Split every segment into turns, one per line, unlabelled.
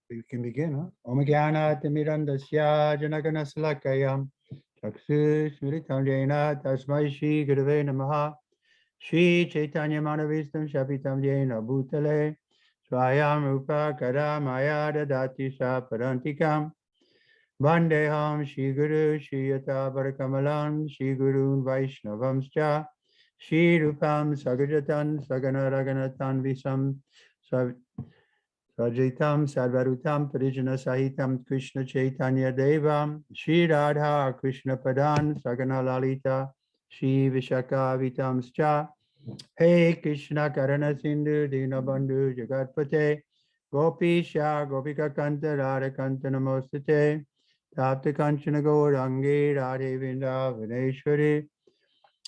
We can begin, huh? Om Jnana Timirandasya Janagana Salakayam Chaksu Smritam Jena Tasmai Shri Gurave Namaha Shri Chaitanya Manavistam Shapitam Jena Bhutale Swayam Rupa Karamaya Dadati Sa Parantikam Vandeham Shri Guru Shri Yata Parakamalam Shri Guru Vaishnavamscha Shri Rupam Sagajatan Sagana Raganatan Visam Sajitam Sarvarutam Parijana Sahitam Krishna Chaitanya Devam Shri Radha Krishna Padan Sagana Lalita Shri Vishaka Vitamscha Hey Krishna Karana Sindhu Dinabandhu Jagatpate Gopisha Gopika Kanta Radha Kanta Namostate Tapta Kanchana Gaurangi Radhe Vrindavaneshwari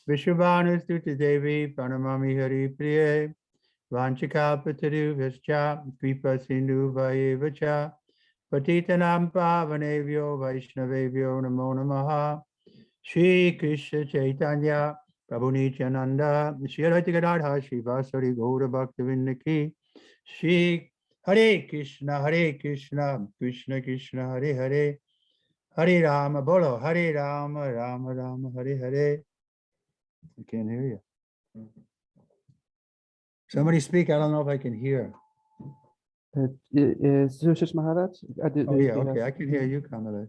Vishwabhanu Stuti Devi Pranamami Hari Priye Vanchikapaturu Vischa Kripa Sindhu Vayevacha Patitanam Pavanevyo Vaishnavevyo Namo Namaha Shri Krishna Chaitanya Prabhu Nityananda Shri Advaita Gadadhar Shri Vasari Gaura Bhaktivinoda Ki Shri Hare Krishna Krishna Krishna Hare Hare Hare Rama Bolo Hare Rama Rama Rama Hare Hare. I can't hear you. Somebody speak. I don't know if I can hear.
Słyszysz, Maharaj?
Oh yeah, okay. I can hear you, Kamalaj.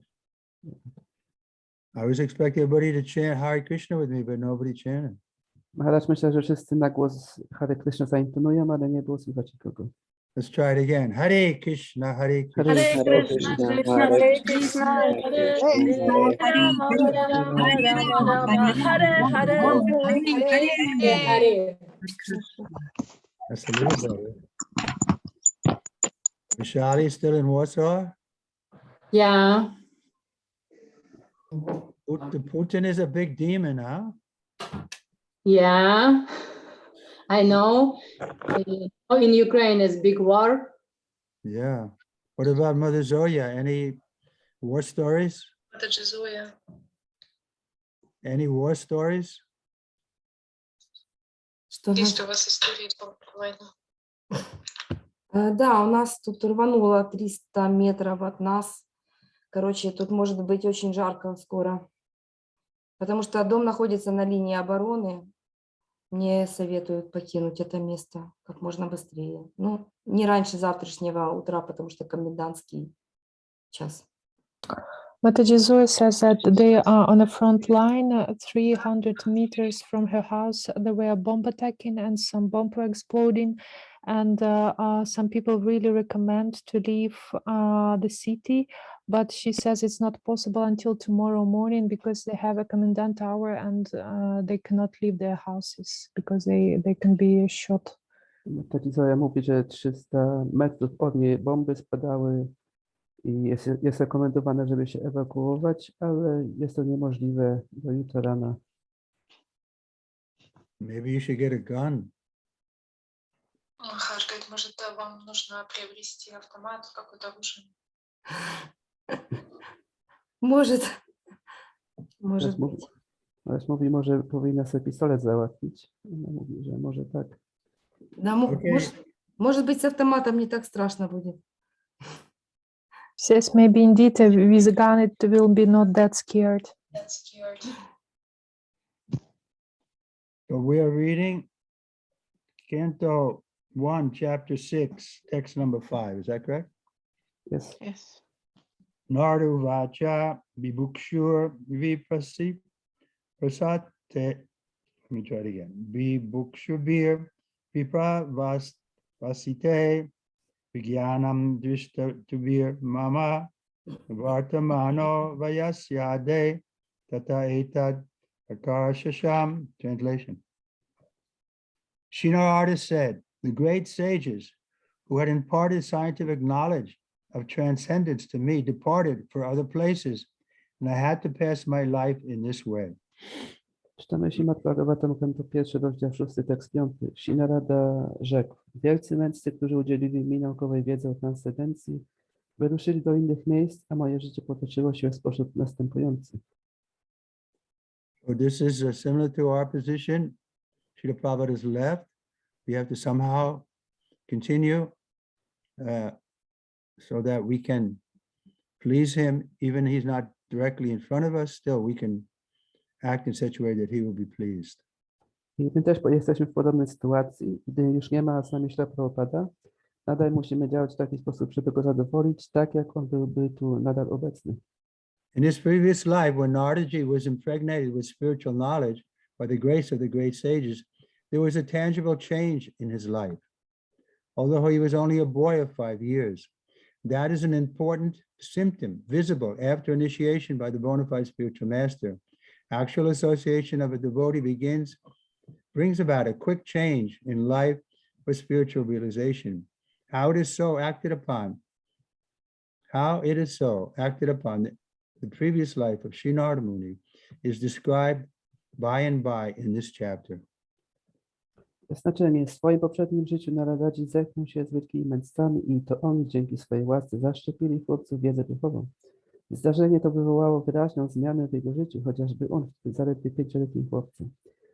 I was expecting everybody to chant Hare Krishna with me, but nobody chanted.
Maharaj, myślę, że wszyscy na głos Hare Krishna zaintonują, ale nie było słychać nikogo.
Let's try it again. Hare Krishna, Hare Krishna.
Hare Krishna, Hare Krishna, Hare Krishna, Hare Hare.
That's a little better. Vishali still in Warsaw?
Yeah.
Putin is a big demon, huh?
Yeah. I know. In Ukraine is big war.
Yeah. What about Mother Zoya? Any war stories? Any war stories?
Есть у вас истории по войне?
Да, у нас тут рвануло 300 метров от нас. Короче, тут может быть очень жарко скоро. Потому что дом находится на линии обороны. Мне советуют покинуть это место как можно быстрее. Ну, не раньше завтрашнего утра, потому что комендантский час.
Mataji Zoe says that they are on the front line, 300 meters from her house. There were bomb attacking and some bombs were exploding. And some people really recommend to leave the city. But she says it's not possible until tomorrow morning because they have a commandant hour and they cannot leave their houses because they can be shot.
Mataji Zoe mówi, że 300 metrów od niej bomby spadały. I jest rekomendowane, żeby się ewakuować, ale jest to niemożliwe do jutra rana.
Maybe you should get a gun.
Махаш говорит, может, вам нужно приобрести автомат, какое-то оружие?
Может być.
Ale mówi, może powinna sobie pistolet załatwić. Ona mówi, że może tak.
Да, может быть, с автоматом не так страшно будет.
Says maybe indeed with a gun it will be not that scared.
So we are reading Canto 1, Chapter 6, text number 5. Is that correct?
Yes.
Yes.
Nardu Vacha Vibhukshur Vipasi Prasate. Let me try it again. Vibhukshubir Vipra Vasite Vigyanam Dvishtubir Mama Vartamano Vayasyade Tata Etad Akarashasham. Translation. Shinarada said, the great sages who had imparted scientific knowledge of transcendence to me departed for other places, and I had to pass my life in this way.
Czytamy Śrimad Bhagavatam, kanto 1, rozdział 6, tekst 5. Shinarada rzekł, wielcy mędrcy, którzy udzielili mi naukowej wiedzy o transcendencji, wyruszyli do innych miejsc, a moje życie potoczyło się w sposób następujący.
So this is similar to our position. Srila Prabhupada has left. We have to somehow continue so that we can please him, even he's not directly in front of us, still we can act in such a way that he will be pleased.
I my też jesteśmy w podobnej sytuacji, gdy już nie ma z nami Śrila Prabhupada, nadal musimy działać w taki sposób, żeby go zadowolić, tak jak on byłby tu nadal obecny.
In his previous life, when Naradaji was impregnated with spiritual knowledge by the grace of the great sages, there was a tangible change in his life. Although he was only a boy of 5 years, that is an important symptom visible after initiation by the bona fide spiritual master. Actual association of a devotee brings about a quick change in life for spiritual realization. How it is so acted upon the previous life of Sri Narada Muni is described by and by in this chapter.
Znaczenie. W swoim poprzednim życiu Naradaji zetknął się z wielkimi mędrcami i to oni dzięki swojej łasce zaszczepili chłopców wiedzę duchową. Zdarzenie to wywołało wyraźną zmianę w jego życiu, chociażby on zaledwie 5-letnim chłopcem.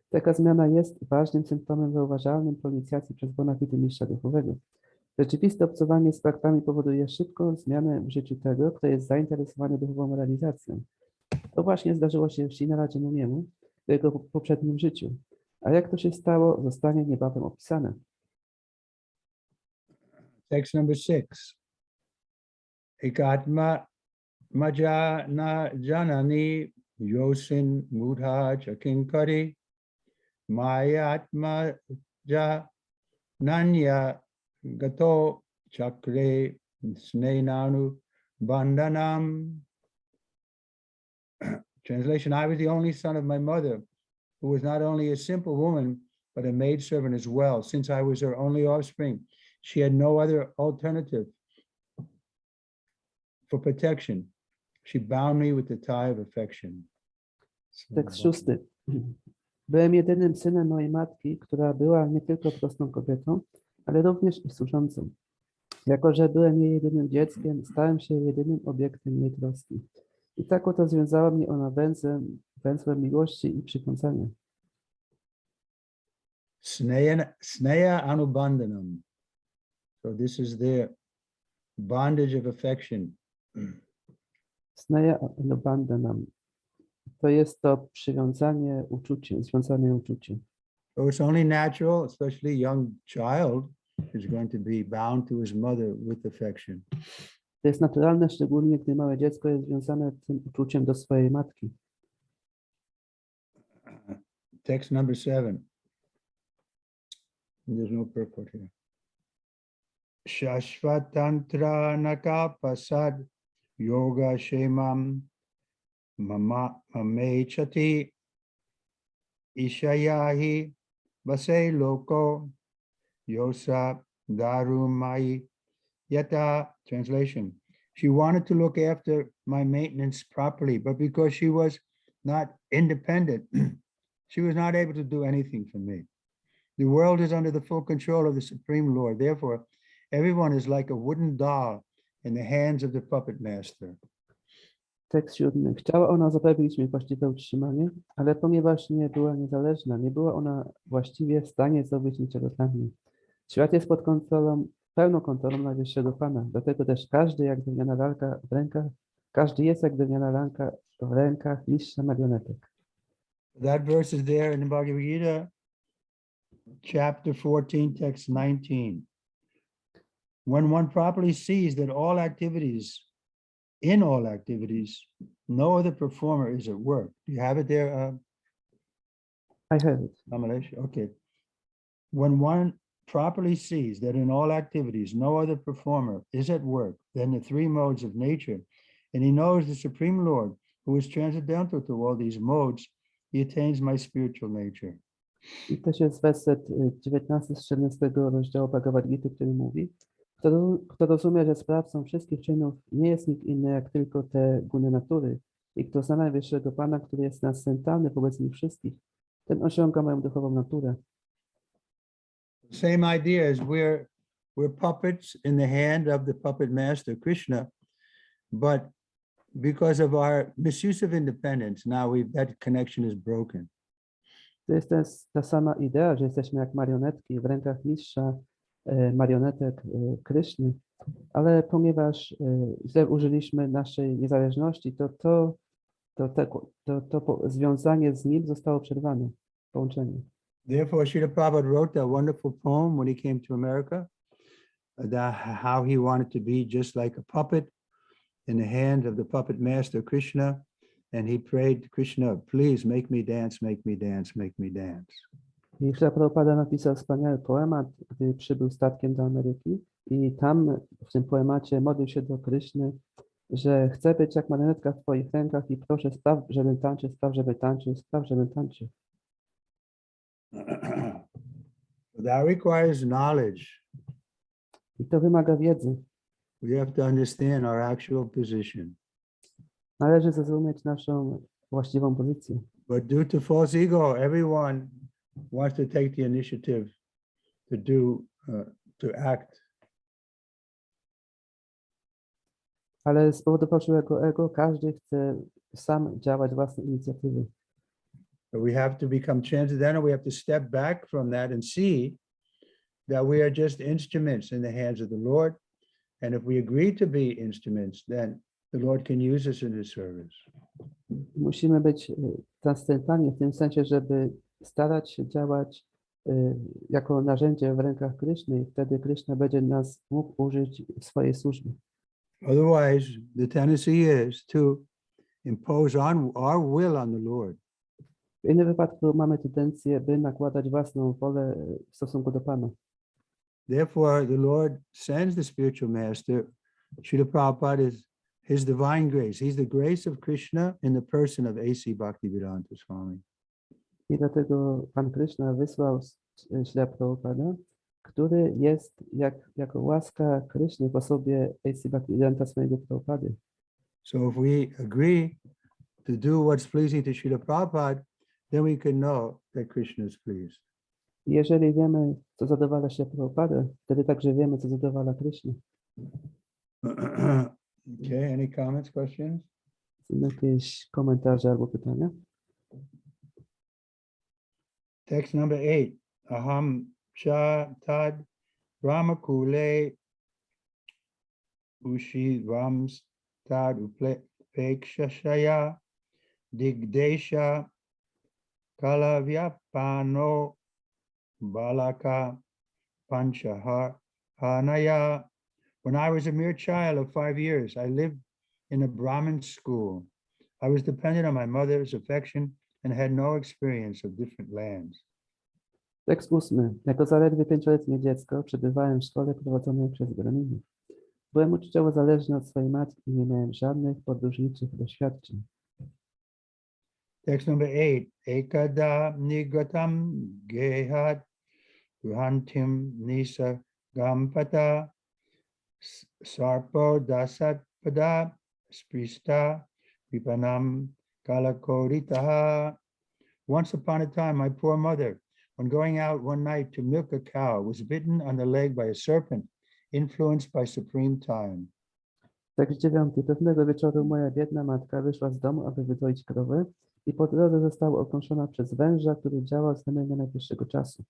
Taka zmiana jest ważnym symptomem zauważalnym po inicjacji przez bona fide mistrza duchowego. Rzeczywiste obcowanie z faktami powoduje szybką zmianę w życiu tego, kto jest zainteresowany duchową realizacją. To właśnie zdarzyło się w Sri Naradzie Muniemu w jego poprzednim życiu. A jak to się stało, zostanie niebawem opisane.
Text number 6. Ekatma maja na janani yosin mudha chakinkari mayatma ja nanya gato chakre snenanu bandhanam. Translation: I was the only son of my mother, who was not only a simple woman, but a maidservant as well. Since I was her only offspring, she had no other alternative for protection. She bound me with the tie of affection.
Tekst 6. Byłem jedynym synem mojej matki, która była nie tylko prostą kobietą, ale również i służącą. Jako że byłem jej jedynym dzieckiem, stałem się jedynym obiektem jej troski. I tak oto związała mnie ona węzłem miłości i przywiązania.
Sneha anubandhanam. So this is the bondage of affection.
Sneha anubandhanam. To jest to przywiązanie, uczucie, związane uczucie.
So it's only natural, especially a young child is going to be bound to his mother with affection.
To jest naturalne, szczególnie gdy małe dziecko jest związane tym uczuciem do swojej matki.
Text number 7. There's no purport here. Shashvatantra nakapasad yoga shemam mamechati ishayahi vase loko yosa darumai yata. Translation: she wanted to look after my maintenance properly, but because she was not independent, she was not able to do anything for me. The world is under the full control of the Supreme Lord. Therefore, everyone is like a wooden doll in the hands of the puppet master.
Tekst 7. Chciała ona zapewnić mi właściwe utrzymanie, ale ponieważ nie była niezależna, nie była ona właściwie w stanie zrobić niczego dla mnie. Świat jest pod kontrolą, pełną kontrolą Najwyższego Pana. Dlatego też każdy jest jak drewniana lalka w rękach mistrza marionetek.
That verse is there in the Bhagavad Gita, chapter 14, text 19. When one properly sees that in all activities, no other performer is at work. Do you have it there?
I have it.
Kamalesh? Okay. When one properly sees that in all activities, no other performer is at work than the 3 modes of nature, and he knows the Supreme Lord, who is transcendental to all these modes, he attains my spiritual nature.
I też jest werset 19 z 14 rozdziału Bhagavad Gita, który mówi: Kto rozumie, że sprawcą wszystkich czynów nie jest nikt inny, jak tylko te guny natury, i kto zna Najwyższego Pana, który jest transcendentalny wobec nich wszystkich, ten osiąga moją duchową naturę.
Same idea as we're puppets in the hand of the puppet master, Krishna, but because of our misuse of independence, now that connection is broken.
To jest ta sama idea, że jesteśmy jak marionetki w rękach mistrza marionetek Kryszny, Ale ponieważ źle użyliśmy naszej niezależności, to związanie z nim zostało przerwane, połączenie.
Therefore, Srila Prabhupada wrote that wonderful poem when he came to America, that how he wanted to be just like a puppet in the hand of the puppet master Krishna. And he prayed to Krishna, please make me dance, make me dance, make me dance.
I Srila Prabhupada napisał wspaniały poemat, gdy przybył statkiem do Ameryki i tam w tym poemacie modlił się do Kryszny, że chce być jak marionetka w twoich rękach i proszę spraw, żebym tańczył, spraw, żeby tańczył, spraw, żebym tańczył.
That requires knowledge.
I to wymaga wiedzy.
We have to understand our actual position.
Należy zrozumieć naszą właściwą pozycję.
But due to false ego, everyone wants to take the initiative to do, to act.
Ale z powodu fałszywego ego każdy chce sam działać własne inicjatywy.
But we have to become transcendental. We have to step back from that and see that we are just instruments in the hands of the Lord. And if we agree to be instruments, then the Lord can use us in His service.
Musimy być transcendentalni w tym sensie, żeby starać się działać jako narzędzie w rękach Kryszny i wtedy Kryszna będzie nas mógł użyć w swojej służbie.
Otherwise, the tendency is to impose our will on the Lord.
W innym wypadku mamy tendencję, by nakładać własną wolę w stosunku do Pana.
Therefore, the Lord sends the spiritual master. Srila Prabhupada is His divine grace. He's the grace of Krishna in the person of A.C. Bhaktivedanta Swami.
I dlatego Pan Kryszna wysłał Śrila Prabhupada, który jest jako łaska Kryszny w osobie A.C. Bhaktivedanta swojego Prabhupady.
So if we agree to do what's pleasing to Srila Prabhupada, then we can know that Krishna is pleased.
Jeżeli wiemy, co zadowala się Prabhupadę, wtedy także wiemy, co zadowala Kryszny.
Okay, any comments, questions?
Są jakieś komentarze albo pytania?
Text number 8. Aham cha tad Brahmakule ushi rams tad upekshashaya digdesha kalavyapano balaka panchahanaya. When I was a mere child of 5 years, I lived in a Brahmin school. I was dependent on my mother's affection and had no experience of different lands.
Tekst 8. Jako zaledwie 5-letnie dziecko przebywałem w szkole prowadzonej przez Brahminów. Byłem uczuciowo zależny od swojej matki i nie miałem żadnych podróżniczych doświadczeń.
Text number 8. Ekada nigatam gehat ruhantim nisa gampata sarpo dasat pada sprista vipanam kalakoritaha. Once upon a time, my poor mother, when going out one night to milk a cow, was bitten on the leg by a serpent, influenced by supreme time.
Tekst 9. Pewnego wieczoru moja biedna matka wyszła z domu, aby wydoić krowę i po drodze została ukąszona przez węża, który działał z ramienia najwyższego czasu.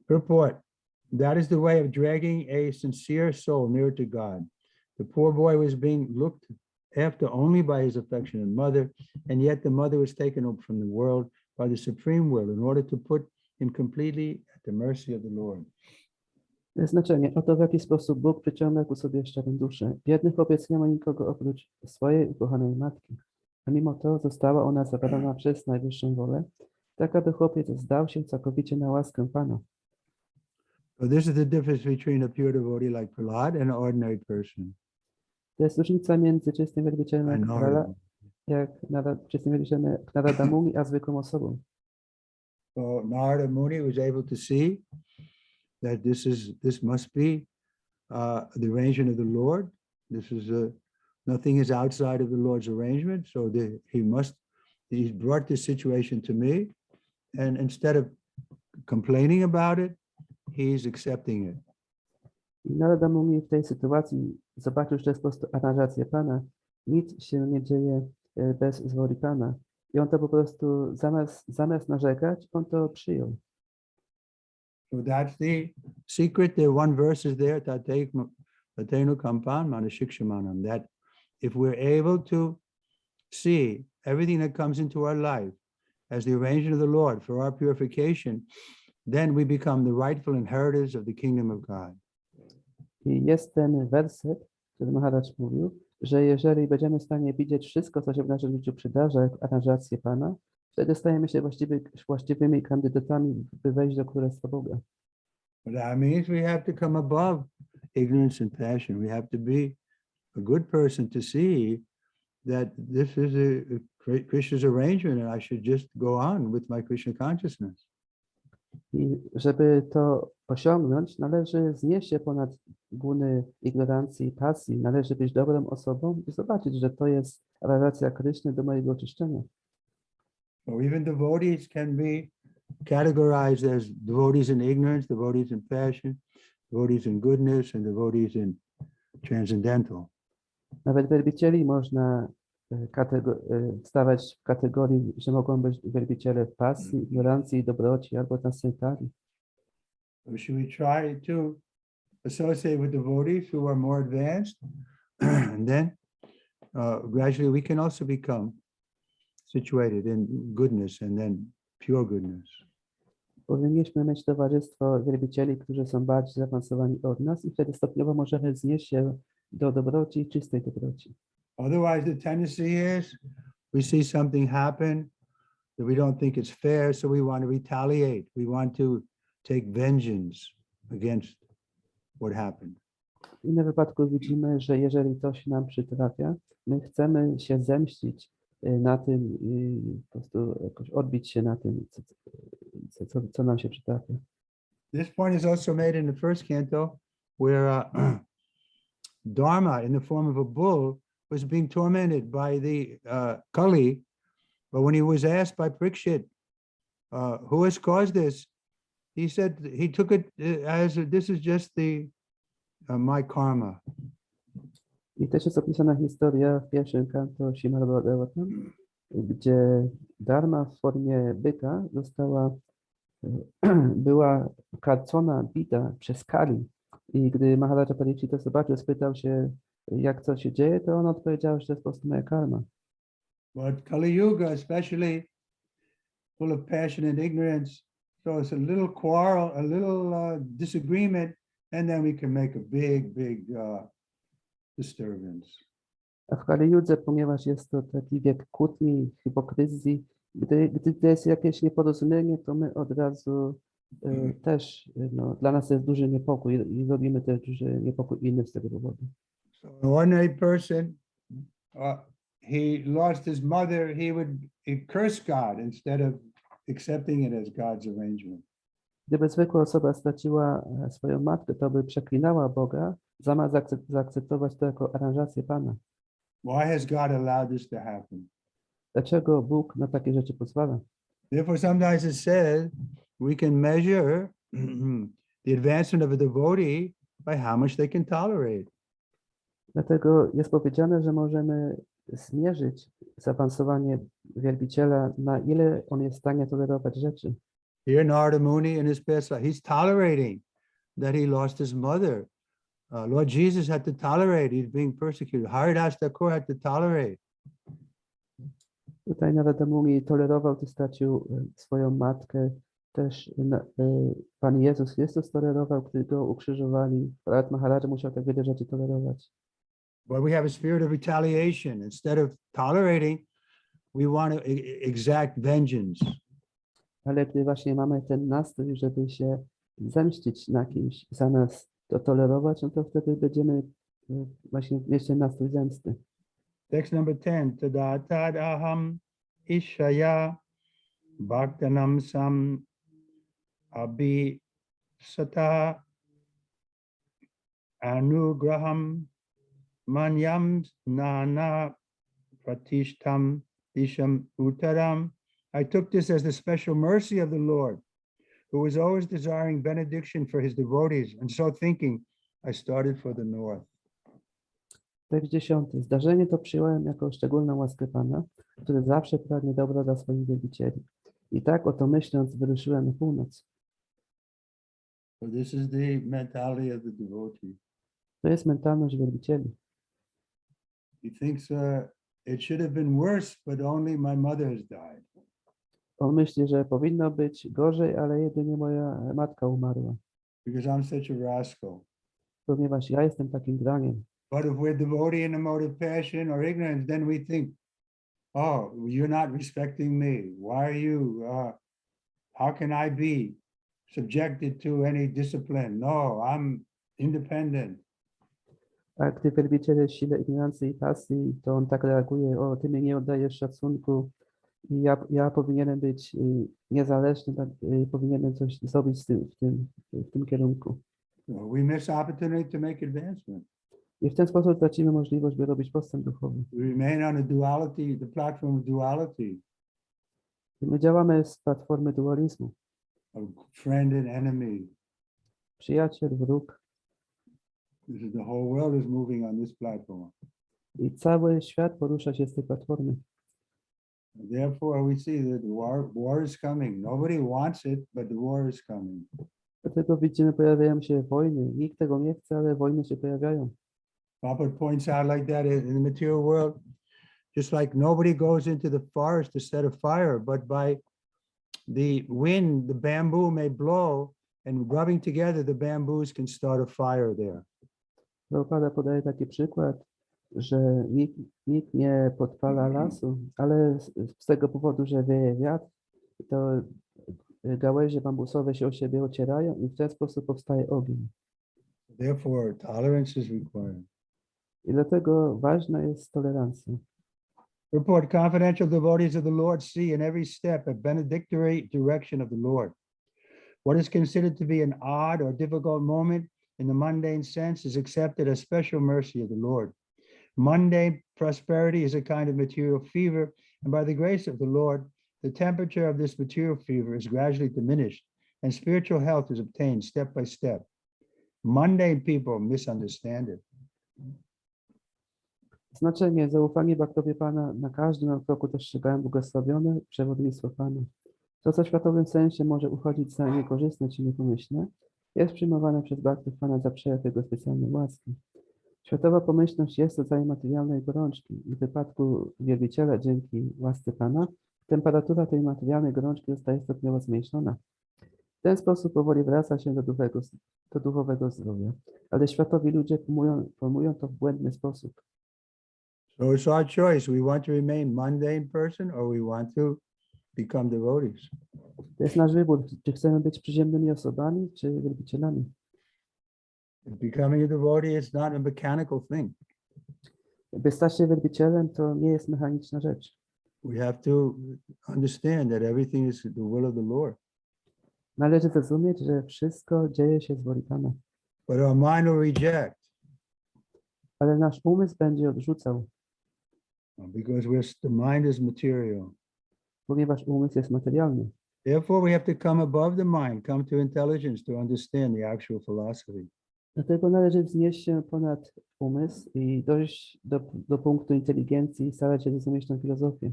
Purport. That is the way of dragging a sincere soul nearer to God. The poor boy was being looked after only by his affectionate mother, and yet the mother was taken up from the world by the supreme will in order to put him completely at the mercy of the Lord.
Znaczenie. Oto w jaki sposób Bóg przyciąga ku sobie szczerą duszę. Biedny chłopiec nie ma nikogo oprócz swojej ukochanej matki, a mimo to została ona zabrana przez najwyższą wolę, tak aby chłopiec zdał się całkowicie na łaskę Pana.
So this is the difference between a pure devotee like Prahlad and an ordinary person.
To jest różnica między czystym wielbicielem czystym wielbicielem Narada Muni a zwykłą osobą.
So Narada Muni was able to see that this must be the arrangement of the Lord. This is nothing is outside of the Lord's arrangement. So he's brought this situation to me, and instead of complaining about it, he's accepting it.
Narada Muni w tej sytuacji zobaczył, że to jest po prostu aranżacja Pana. Nic się nie dzieje bez woli Pana. I on to po prostu zamiast narzekać, on to przyjął.
So that's the secret. There, one verse is there, tatenu kampan manashikshamanam, that if we're able to see everything that comes into our life as the arrangement of the Lord for our purification, then we become the rightful inheritors of the kingdom of God.
I jest ten werset, który Maharaj mówił, że jeżeli będziemy w stanie widzieć wszystko, co się w naszym życiu przydarza, jak aranżację Pana, wtedy stajemy się właściwymi kandydatami, by wejść do Królestwa Boga.
But that means we have to come above ignorance and passion. We have to be a good person to see that this is Krishna's arrangement and I should just go on with my Krishna consciousness.
I żeby to osiągnąć, należy znieść się ponad buny ignorancji i pasji. Należy być dobrą osobą i zobaczyć, że to jest relacja Kryszny do mojego oczyszczenia.
So even devotees can be categorized as devotees in ignorance, devotees in passion, devotees in goodness, and devotees in transcendental.
Nawet wielbicieli można stawiać w kategorii, że mogą być wielbiciele w pasji, ignorancji i dobroci albo transcendentalni.
So should we try to associate with devotees who are more advanced? And then gradually we can also become situated in goodness and then pure goodness.
Powinniśmy mieć towarzystwo wielbicieli, którzy są bardziej zaawansowani od nas i wtedy stopniowo możemy znieść się do dobroci i czystej dobroci.
Otherwise, the tendency is we see something happen that we don't think it's fair, so we want to retaliate. We want to take vengeance against what happened.
W innym wypadku widzimy, że jeżeli coś nam przytrafia, my chcemy się zemścić na tym i po prostu jakoś odbić się na tym, co nam się przytrafia.
This point is also made in the first canto, where Dharma, in the form of a bull, was being tormented by the Kali, but when he was asked by Parikshit, who has caused this, he said he took it as this is just my karma.
I też jest opisana historia w pierwszym kanto Śrimad Bhagavatam, gdzie Dharma w formie byka była karcona, bita przez Kali. I gdy Maharaja Parikshit to zobaczył, spytał się, jak co się dzieje, to on odpowiedział, że to jest po prostu moja karma.
But Kali Yuga, especially full of passion and ignorance, so it's a little quarrel, a little disagreement, and then we can make a big disturbance.
A w Kali Judze, ponieważ jest to taki wiek kłótni, hipokryzji, gdy jest jakieś nieporozumienie, to my od razu też, dla nas jest duży niepokój i robimy też duży niepokój innym z tego powodu.
So an ordinary person, he lost his mother, he'd curse God instead of accepting it as God's arrangement.
Gdyby zwykła osoba straciła swoją matkę, to by przeklinała Boga, zamiast zaakceptować to jako aranżację Pana.
Why has God allowed this to happen?
Dlaczego Bóg na takie rzeczy pozwala?
Therefore, sometimes it says we can measure the advancement of a devotee by how much they can tolerate.
Dlatego jest powiedziane, że możemy zmierzyć zaawansowanie wielbiciela, na ile on jest w stanie tolerować rzeczy.
Here Narada Muni in his past life, he's tolerating that he lost his mother. Lord Jesus had to tolerate, he's being persecuted. Haridas Thakur had to tolerate.
Tutaj Narada Muni tolerował, gdy stracił swoją matkę. Też Pan Jezus Chrystus tolerował, gdy go ukrzyżowali. Prahat Maharaja musiał tak wiele rzeczy tolerować.
But we have a spirit of retaliation. Instead of tolerating, we want to exact vengeance.
Ale gdy właśnie mamy ten nastrój, żeby się zemścić na kimś, zamiast to tolerować, no to wtedy będziemy właśnie mieć ten nastrój zemsty.
Text number 10. Tadatad aham ishaya bhaktanam sam abhisata anugraham manyam nana pratishtam disham uttaram. I took this as the special mercy of the Lord, who was always desiring benediction for his devotees, and so thinking, I started for the north.
Tekst 10. Zdarzenie to przyjąłem jako szczególną łaskę Pana, który zawsze pragnie dobra dla swoich wielbicieli. I tak oto myśląc, wyruszyłem na północ.
So this is the mentality of the devotee.
To jest mentalność wielbicieli.
He thinks it should have been worse, but only my mother has died.
On myśli, że powinno być gorzej, ale jedynie moja matka umarła,
Because I'm such a rascal.
ponieważ ja jestem takim draniem.
But if we're devotee in the mode of passion or ignorance, then we think, oh, you're not respecting me. Why are you, how can I be subjected to any discipline? No, I'm independent.
A gdy wielbiciel jest w sile ignorancji i pasji, to on tak reaguje: o, ty mi nie oddajesz szacunku i ja powinienem być niezależny, powinienem coś zrobić w tym kierunku.
So we miss opportunity to make advancement.
I w ten sposób tracimy możliwość, by robić postęp duchowy.
We remain on a duality, the platform of duality,
I my działamy z platformy dualizmu.
of friend and enemy.
Przyjaciel, wróg.
The whole world is moving on this platform.
I cały świat porusza się z tej platformy.
Therefore, we see that war is coming. Nobody wants it, but the war is coming.
Dlatego widzimy, pojawiają się wojny. Nikt tego nie chce, ale wojny się pojawiają.
Papa points out like that in the material world, just like nobody goes into the forest to set a fire, but by the wind, the bamboo may blow, and rubbing together, the bamboos can start a fire there.
Prabhupada podaje taki przykład, że nikt nie podpala lasu, ale z tego powodu, że wieje wiatr, to gałęzie bambusowe się o siebie ocierają i w ten sposób powstaje ogień.
Therefore, tolerance is required.
I dlatego ważna jest tolerancja.
Report, confidential devotees of the Lord see in every step a benedictory direction of the Lord. What is considered to be an odd or difficult moment in the mundane sense is accepted as special mercy of the Lord. Mundane prosperity is a kind of material fever, and by the grace of the Lord, the temperature of this material fever is gradually diminished, and spiritual health is obtained step by step. Mundane people misunderstand it.
Znaczenie, zaufanie Bhaktowie Pana na każdym kroku dostrzegają błogosławione przewodnictwo Pana. To, co w światowym sensie może uchodzić za niekorzystne czy niepomyślne, jest przyjmowane przez Bhaktów Pana za przejaw Jego specjalnej łaski. Światowa pomyślność jest rodzajem materialnej gorączki i w wypadku wielbiciela dzięki łasce Pana temperatura tej materialnej gorączki zostaje stopniowo zmniejszona. W ten sposób powoli wraca się do duchowego zdrowia, ale światowi ludzie formują to w błędny sposób.
So it's our choice. We want to remain mundane person or we want to become devotees.
To jest nasz wybór, czy chcemy być przyziemnymi osobami, czy wielbicielami.
Becoming a devotee is not a mechanical thing.
By stać się wielbicielem, to nie jest mechaniczna rzecz.
We have to understand that everything is the will of the Lord.
Należy zrozumieć, że wszystko dzieje się z woli Pana.
But our mind will reject
Ale nasz umysł będzie odrzucał,
because the mind is material.
ponieważ umysł jest materialny.
Therefore, we have to come above the mind, come to intelligence to understand the actual philosophy.
Dlatego należy wznieść się ponad umysł i dojść do punktu inteligencji i starać się zrozumieć tę filozofię.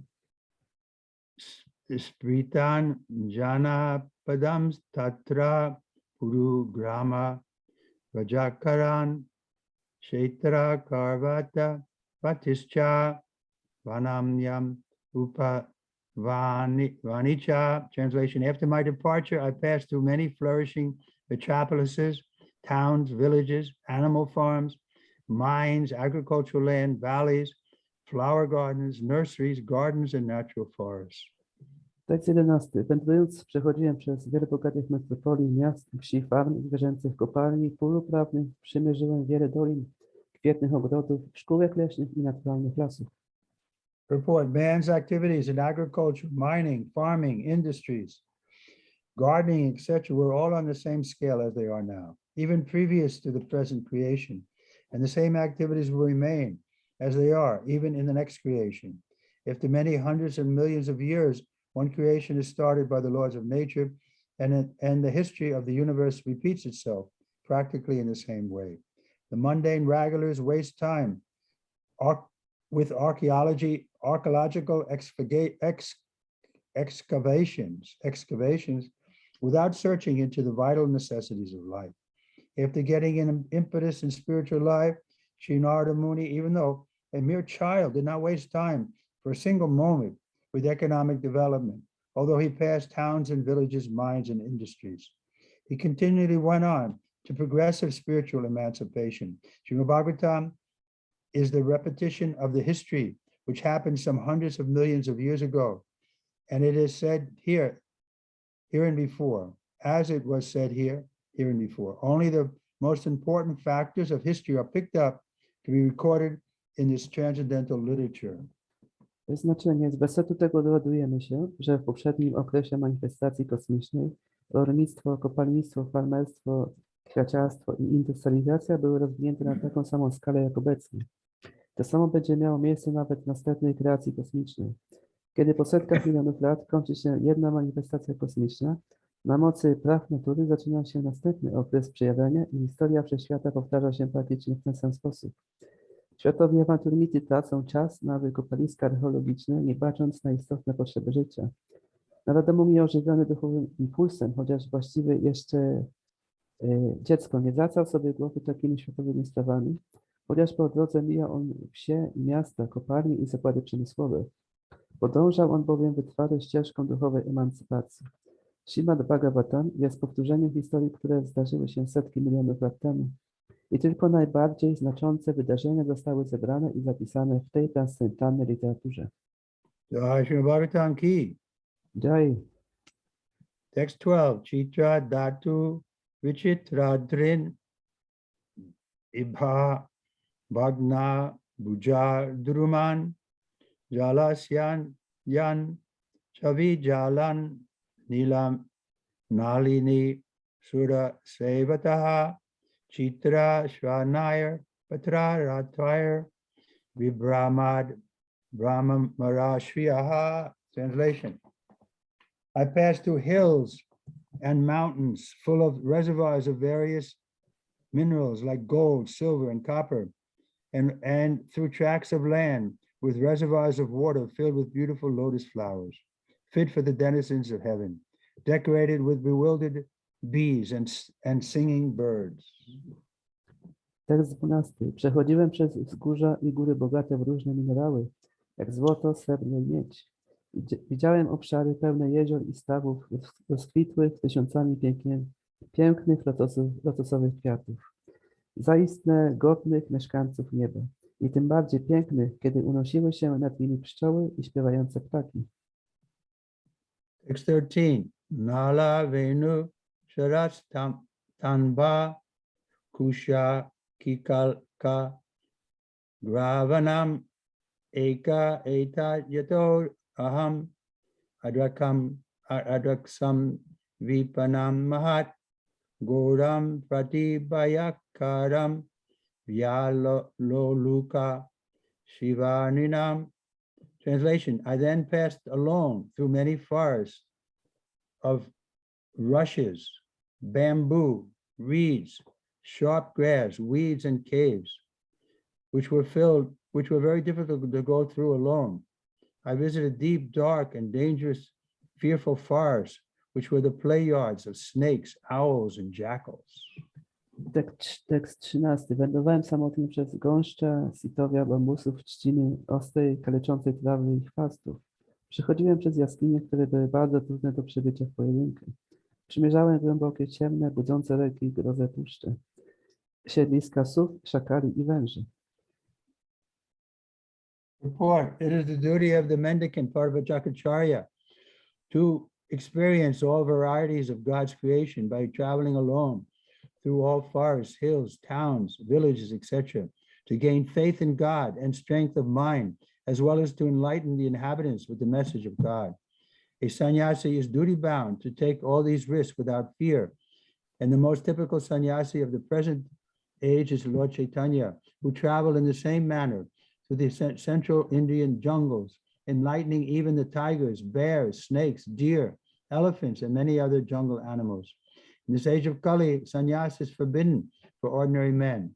Spritan jana padam tatra puru grama vajakaran kshetra karvata patischa vanamyam upa vanicha. Translation: after my departure, I passed through many flourishing metropolises, towns, villages, animal farms, mines, agricultural land, valleys, flower gardens, nurseries, gardens, and natural forests.
Tekst 11. Wędrując, przechodziłem przez wiele bogatych metropolii, miast, wsi, farm, zwierzęcych kopalni, pól uprawnych, przymierzyłem wiele dolin, kwietnych ogrodów, szkółek leśnych i naturalnych lasów.
Report, man's activities in agriculture, mining, farming, industries, gardening, etc. were all on the same scale as they are now, even previous to the present creation. And the same activities will remain as they are, even in the next creation. After many hundreds of millions of years, one creation is started by the laws of nature, and the history of the universe repeats itself practically in the same way. The mundane regulars waste time with excavations without searching into the vital necessities of life. After getting an impetus in spiritual life, Sri Narada Muni, even though a mere child, did not waste time for a single moment with economic development, although he passed towns and villages, mines and industries. He continually went on to progressive spiritual emancipation. Śrimad Bhagavatam is the repetition of the history which happened some hundreds of millions of years ago. And it is said here and before, as it was said here and before. Only the most important factors of history are picked up to be recorded in this transcendental literature.
Znaczenie z wersetu tego dowiadujemy się, że w poprzednim okresie manifestacji kosmicznej rolnictwo, kopalnictwo, farmerstwo, kwiaciarstwo i industrializacja były rozwinięte na taką samą skalę jak obecnie. To samo będzie miało miejsce nawet w następnej kreacji kosmicznej. Kiedy po setkach milionów lat kończy się jedna manifestacja kosmiczna, na mocy praw natury zaczyna się następny okres przejawiania i historia wszechświata powtarza się praktycznie w ten sam sposób. Światowi awanturnicy tracą czas na wykopaliska archeologiczne, nie bacząc na istotne potrzeby życia. Narada Muni ożywiony duchowym impulsem, chociaż właściwie jeszcze dziecko nie zwracał sobie głowy takimi światowymi sprawami, chociaż po drodze mijał on wsie, miasta, kopalnie i zakłady przemysłowe. Podążał on bowiem wytrwale ścieżką duchowej emancypacji. Śrimad Bhagavatam jest powtórzeniem historii, które zdarzyły się setki milionów lat temu. I tylko najbardziej znaczące wydarzenia zostały zebrane i zapisane w tej transcendentalnej literaturze.
Jai Śrimad Bhagavatam ki.
Jai.
Text 12. Chitra Dhatu Vichitradrin Ibha Bhagna Bhuja Druman Jalasyan Yan Chavi Jalan Nilam Nalini Sura Sevataha Chitra Shvanayar Patra Ratwayar Vibramad Brahmamarashviyaha. Translation. I passed through hills and mountains full of reservoirs of various minerals like gold, silver, and copper, and through tracts of land with reservoirs of water filled with beautiful lotus flowers, fit for the denizens of heaven, decorated with bewildered bees and singing birds.
Tekst 12. Przechodziłem przez wzgórza i góry bogate w różne minerały, jak złoto, srebro i miedź. Widziałem obszary pełne jezior i stawów rozkwitłych tysiącami pięknych lotosowych kwiatów, zaistne godnych mieszkańców nieba i tym bardziej pięknych, kiedy unosiły się nad nimi pszczoły i śpiewające ptaki.
Text 13. Nala Venu Sharas Tanba Kusha Kikalka Gravanam Eka Eta Yato Aham Adraksam Vipanam Mahat Goram Pratibayakaram Vyaloluka Shivaninam. Translation. I then passed alone through many forests of rushes, bamboo, reeds, sharp grass, weeds, and caves, which were very difficult to go through alone. I visited deep, dark, and dangerous, fearful forests, which were the play yards of snakes, owls, and jackals.
Tekst 13. Wędrowałem samotnie przez gąszcze sitowia, bambusów, trzciny, ostrej, kaleczącej trawy i chwastów. Przechodziłem przez jaskinie, które były bardzo trudne do przebycia w pojedynkę. Przymierzałem głębokie, ciemne, budzące reki i grozę puszcze, siedliska sów, szakali i węży.
Report. It is the duty of the mendicant Parvacakacharya to experience all varieties of God's creation by traveling alone through all forests, hills, towns, villages, etc., to gain faith in God and strength of mind, as well as to enlighten the inhabitants with the message of God. A sannyasi is duty-bound to take all these risks without fear, and the most typical sannyasi of the present age is Lord Chaitanya, who traveled in the same manner through the central Indian jungles, enlightening even the tigers, bears, snakes, deer, elephants, and many other jungle animals. In this age of Kali, sannyas is forbidden for ordinary men.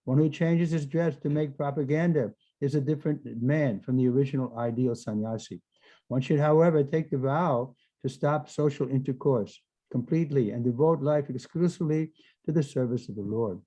One who changes his dress to make propaganda is a different man from the original ideal sannyasi. One should, however, take the vow to stop social intercourse, completely and devote life exclusively to the service of the Lord.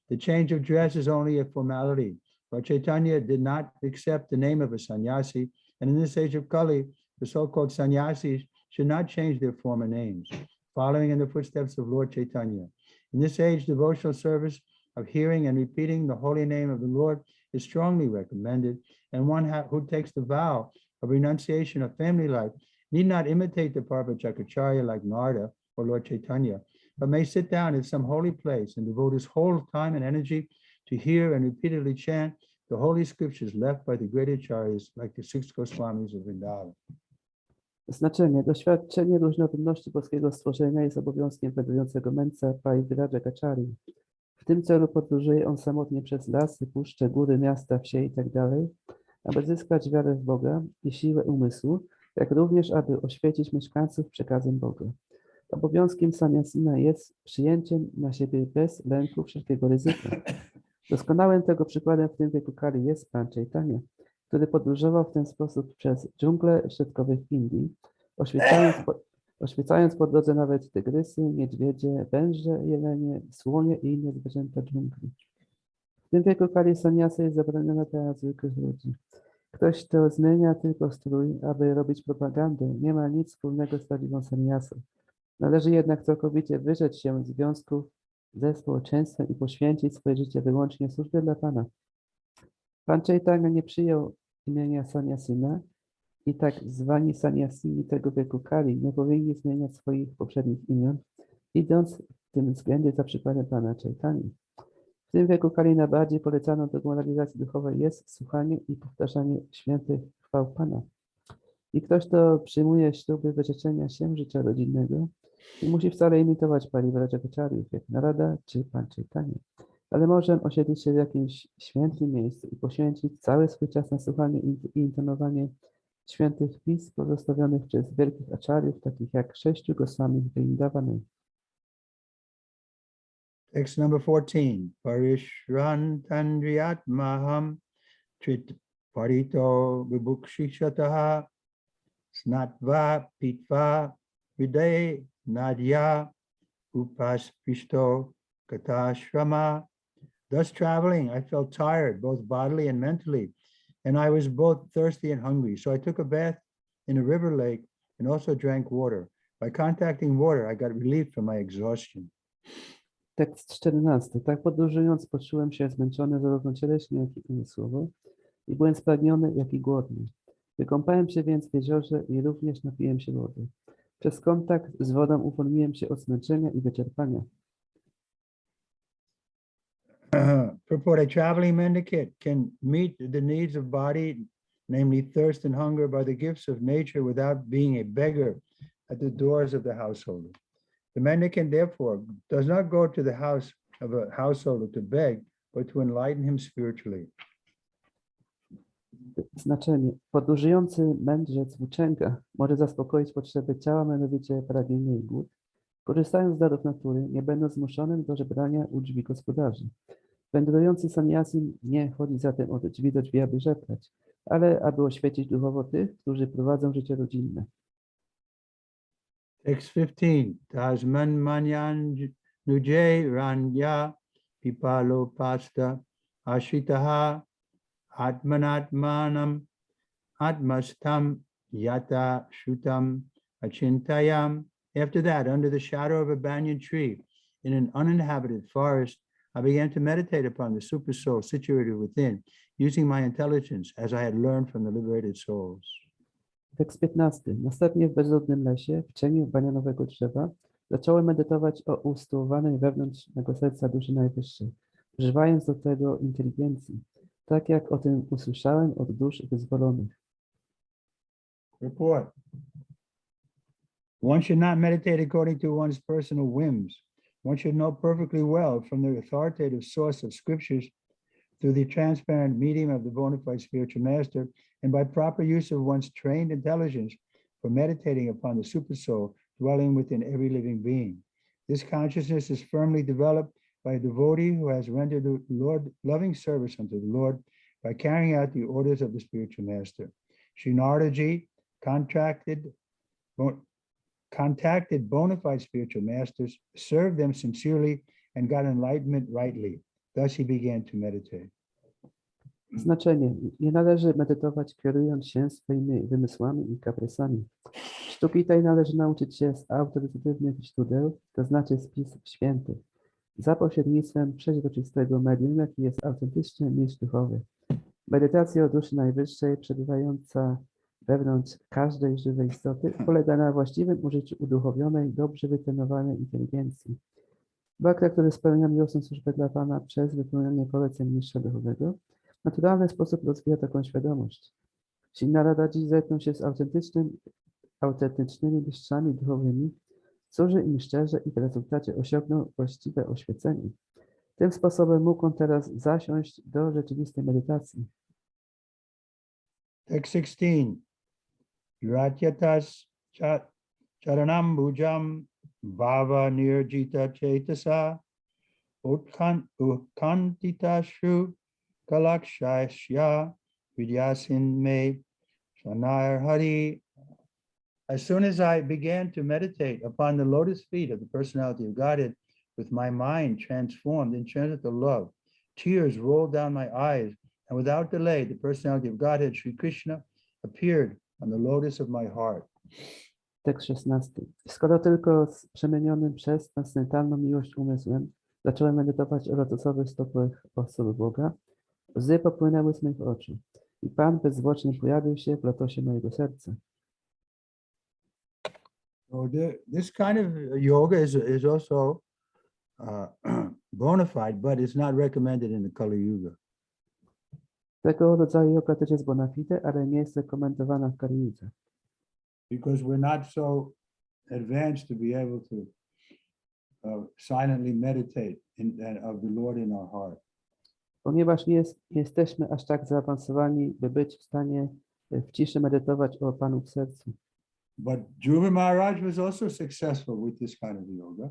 The change of dress is only a formality. Lord Chaitanya did not accept the name of a sannyasi, and in this age of Kali, the so-called sannyasis should not change their former names, following in the footsteps of Lord Chaitanya. In this age, devotional service of hearing and repeating the holy name of the Lord is strongly recommended, and one who takes the vow of renunciation of family life need not imitate the Parvachakacharya like Narada or Lord Chaitanya, but may sit down in some holy place and devote his whole time and energy to hear and repeatedly chant the holy scriptures left by the great acharyas like the 6 Goswamis of Vrindavan.
Znaczenie. Doświadczenie różnorodności boskiego stworzenia jest obowiązkiem wędrującego mędrca Parivrajakacharya. W tym celu podróżuje on samotnie przez lasy, puszcze, góry, miasta, wsie itd., aby zyskać wiarę w Boga i siłę umysłu, jak również aby oświecić mieszkańców przekazem Boga. Obowiązkiem sannyasina jest przyjęciem na siebie bez lęku wszelkiego ryzyka. Doskonałym tego przykładem w tym wieku Kali jest Pan Chaitanya, który podróżował w ten sposób przez dżunglę środkowych Indii, oświecając po drodze nawet tygrysy, niedźwiedzie, węże, jelenie, słonie i inne zwierzęta dżungli. W tym wieku Kali sannyasa jest zabroniona dla zwykłych ludzi. Ktoś, kto zmienia tylko strój, aby robić propagandę, nie ma nic wspólnego z prawdziwą sannyasą. Należy jednak całkowicie wyrzec się związków ze społeczeństwem i poświęcić swoje życie wyłącznie służbie dla Pana. Pan Chaitanya nie przyjął imienia sannyasina i tak zwani sannyasini tego wieku Kali nie powinni zmieniać swoich poprzednich imion, idąc w tym względzie za przykładem Pana Chaitanya. W tym wieku Kali najbardziej polecaną drogą realizacji duchowej jest słuchanie i powtarzanie świętych chwał Pana. I ktoś, kto przyjmuje śluby wyrzeczenia się życia rodzinnego, nie musi wcale imitować Parivrajachacharyów jak Narada czy Pan Chaitanya, ale może osiedlić się w jakimś świętym miejscu i poświęcić cały swój czas na słuchanie i intonowanie świętych pism pozostawionych przez wielkich acharyów, takich jak 6 Goswami Vrindavana.
Text number 14. Parishrantandrayatmaham trit parito vibhukshishataha snatva pitva viday nadya upaspishto katashrama. Thus traveling, I felt tired, both bodily and mentally, and I was both thirsty and hungry. So I took a bath in a river lake and also drank water. By contacting water, I got relief from my exhaustion.
Tekst 14. Tak podróżując, poczułem się zmęczony zarówno cieleśnie, jak i umysłowo i byłem spragniony, jak i głodny. Wykąpałem się więc w jeziorze i również napiłem się wody. Przez kontakt z wodą uwolniłem się od zmęczenia i wyczerpania.
Purport: a traveling mendicant can meet the needs of body, namely thirst and hunger, by the gifts of nature without being a beggar at the doors of the householder. The mendicant, therefore, does not go to the house of a householder to beg, but to enlighten him spiritually.
Znaczenie. Podróżujący mędrzec włóczęga może zaspokoić potrzeby ciała, mianowicie pragnienie i głód, korzystając z darów natury, nie będąc zmuszonym do żebrania u drzwi gospodarzy. Wędrujący sannyasin nie chodzi zatem od drzwi do drzwi, aby żebrać, ale aby oświecić duchowo tych, którzy prowadzą życie rodzinne.
Text 15. Tasman manyan nujay ranya pipalo pasta ashitaha atmanatmanam atmastam yata shutam achintayam. After that, under the shadow of a banyan tree in an uninhabited forest, I began to meditate upon the super soul situated within, using my intelligence as I had learned from the liberated souls.
Tekst 15. Następnie w bezludnym lesie, w cieniu banianowego drzewa, zacząłem medytować o usytuowanej wewnątrz mego serca duszy najwyższej, używając do tego inteligencji, tak jak o tym usłyszałem od dusz wyzwolonych.
Report. One should not meditate according to one's personal whims. One should know perfectly well from the authoritative source of scriptures, through the transparent medium of the bona fide spiritual master, and by proper use of one's trained intelligence for meditating upon the super soul dwelling within every living being. This consciousness is firmly developed by a devotee who has rendered loving service unto the Lord by carrying out the orders of the spiritual master. Sri Naradaji contacted bona fide spiritual masters, served them sincerely, and got enlightenment rightly. Thus he began to meditate.
Znaczenie. Nie należy medytować kierując się swoimi wymysłami i kaprysami. Sztuki tej należy nauczyć się z autorytatywnych źródeł, to znaczy z Pism Świętych, za pośrednictwem przeźroczystego medium, jaki jest autentyczny mistrz duchowy. Medytacja o duszy najwyższej, przebywająca wewnątrz każdej żywej istoty, polega na właściwym użyciu uduchowionej, dobrze wytrenowanej inteligencji. Bhakta, który spełnia miłosną służbę dla Pana przez wypełnianie poleceń mistrza duchowego, w naturalny sposób rozwija taką świadomość. Ci Naradaji zetkną się z autentycznymi mistrzami duchowymi, służy im szczerze i w rezultacie osiągną właściwe oświecenie. Tym sposobem mógł on teraz zasiąść do rzeczywistej medytacji.
Text 16. Ratyatas charanam bhujam bhava nirjita chetasa utkantitashu kalakshashya vidyasin me shanayar hari. As soon as I began to meditate upon the lotus feet of the personality of Godhead, with my mind transformed in transcendental love, tears rolled down my eyes, and without delay, the personality of Godhead, Sri Krishna, appeared on the lotus of my heart.
Tekst 16. Skoro tylko z przemienionym przez transcendentalną miłość umysłem zacząłem medytować o lotosowych stopach osób Boga, łzy popłynęły z moich oczu i Pan bezzwłocznie pojawił się w lotosie mojego serca.
So this kind of yoga is also bona fide, but it's not recommended in the Kali Yuga.
Tego rodzaju yoga też jest bona fide, ale nie jest rekomendowana w Kali Yudze.
Because we're not so advanced to be able to silently meditate of the Lord in our heart.
Ponieważ nie jesteśmy aż tak zaawansowani, by być w stanie w ciszy medytować o Panu w sercu.
But Dhruva Maharaj was also successful with this kind of yoga.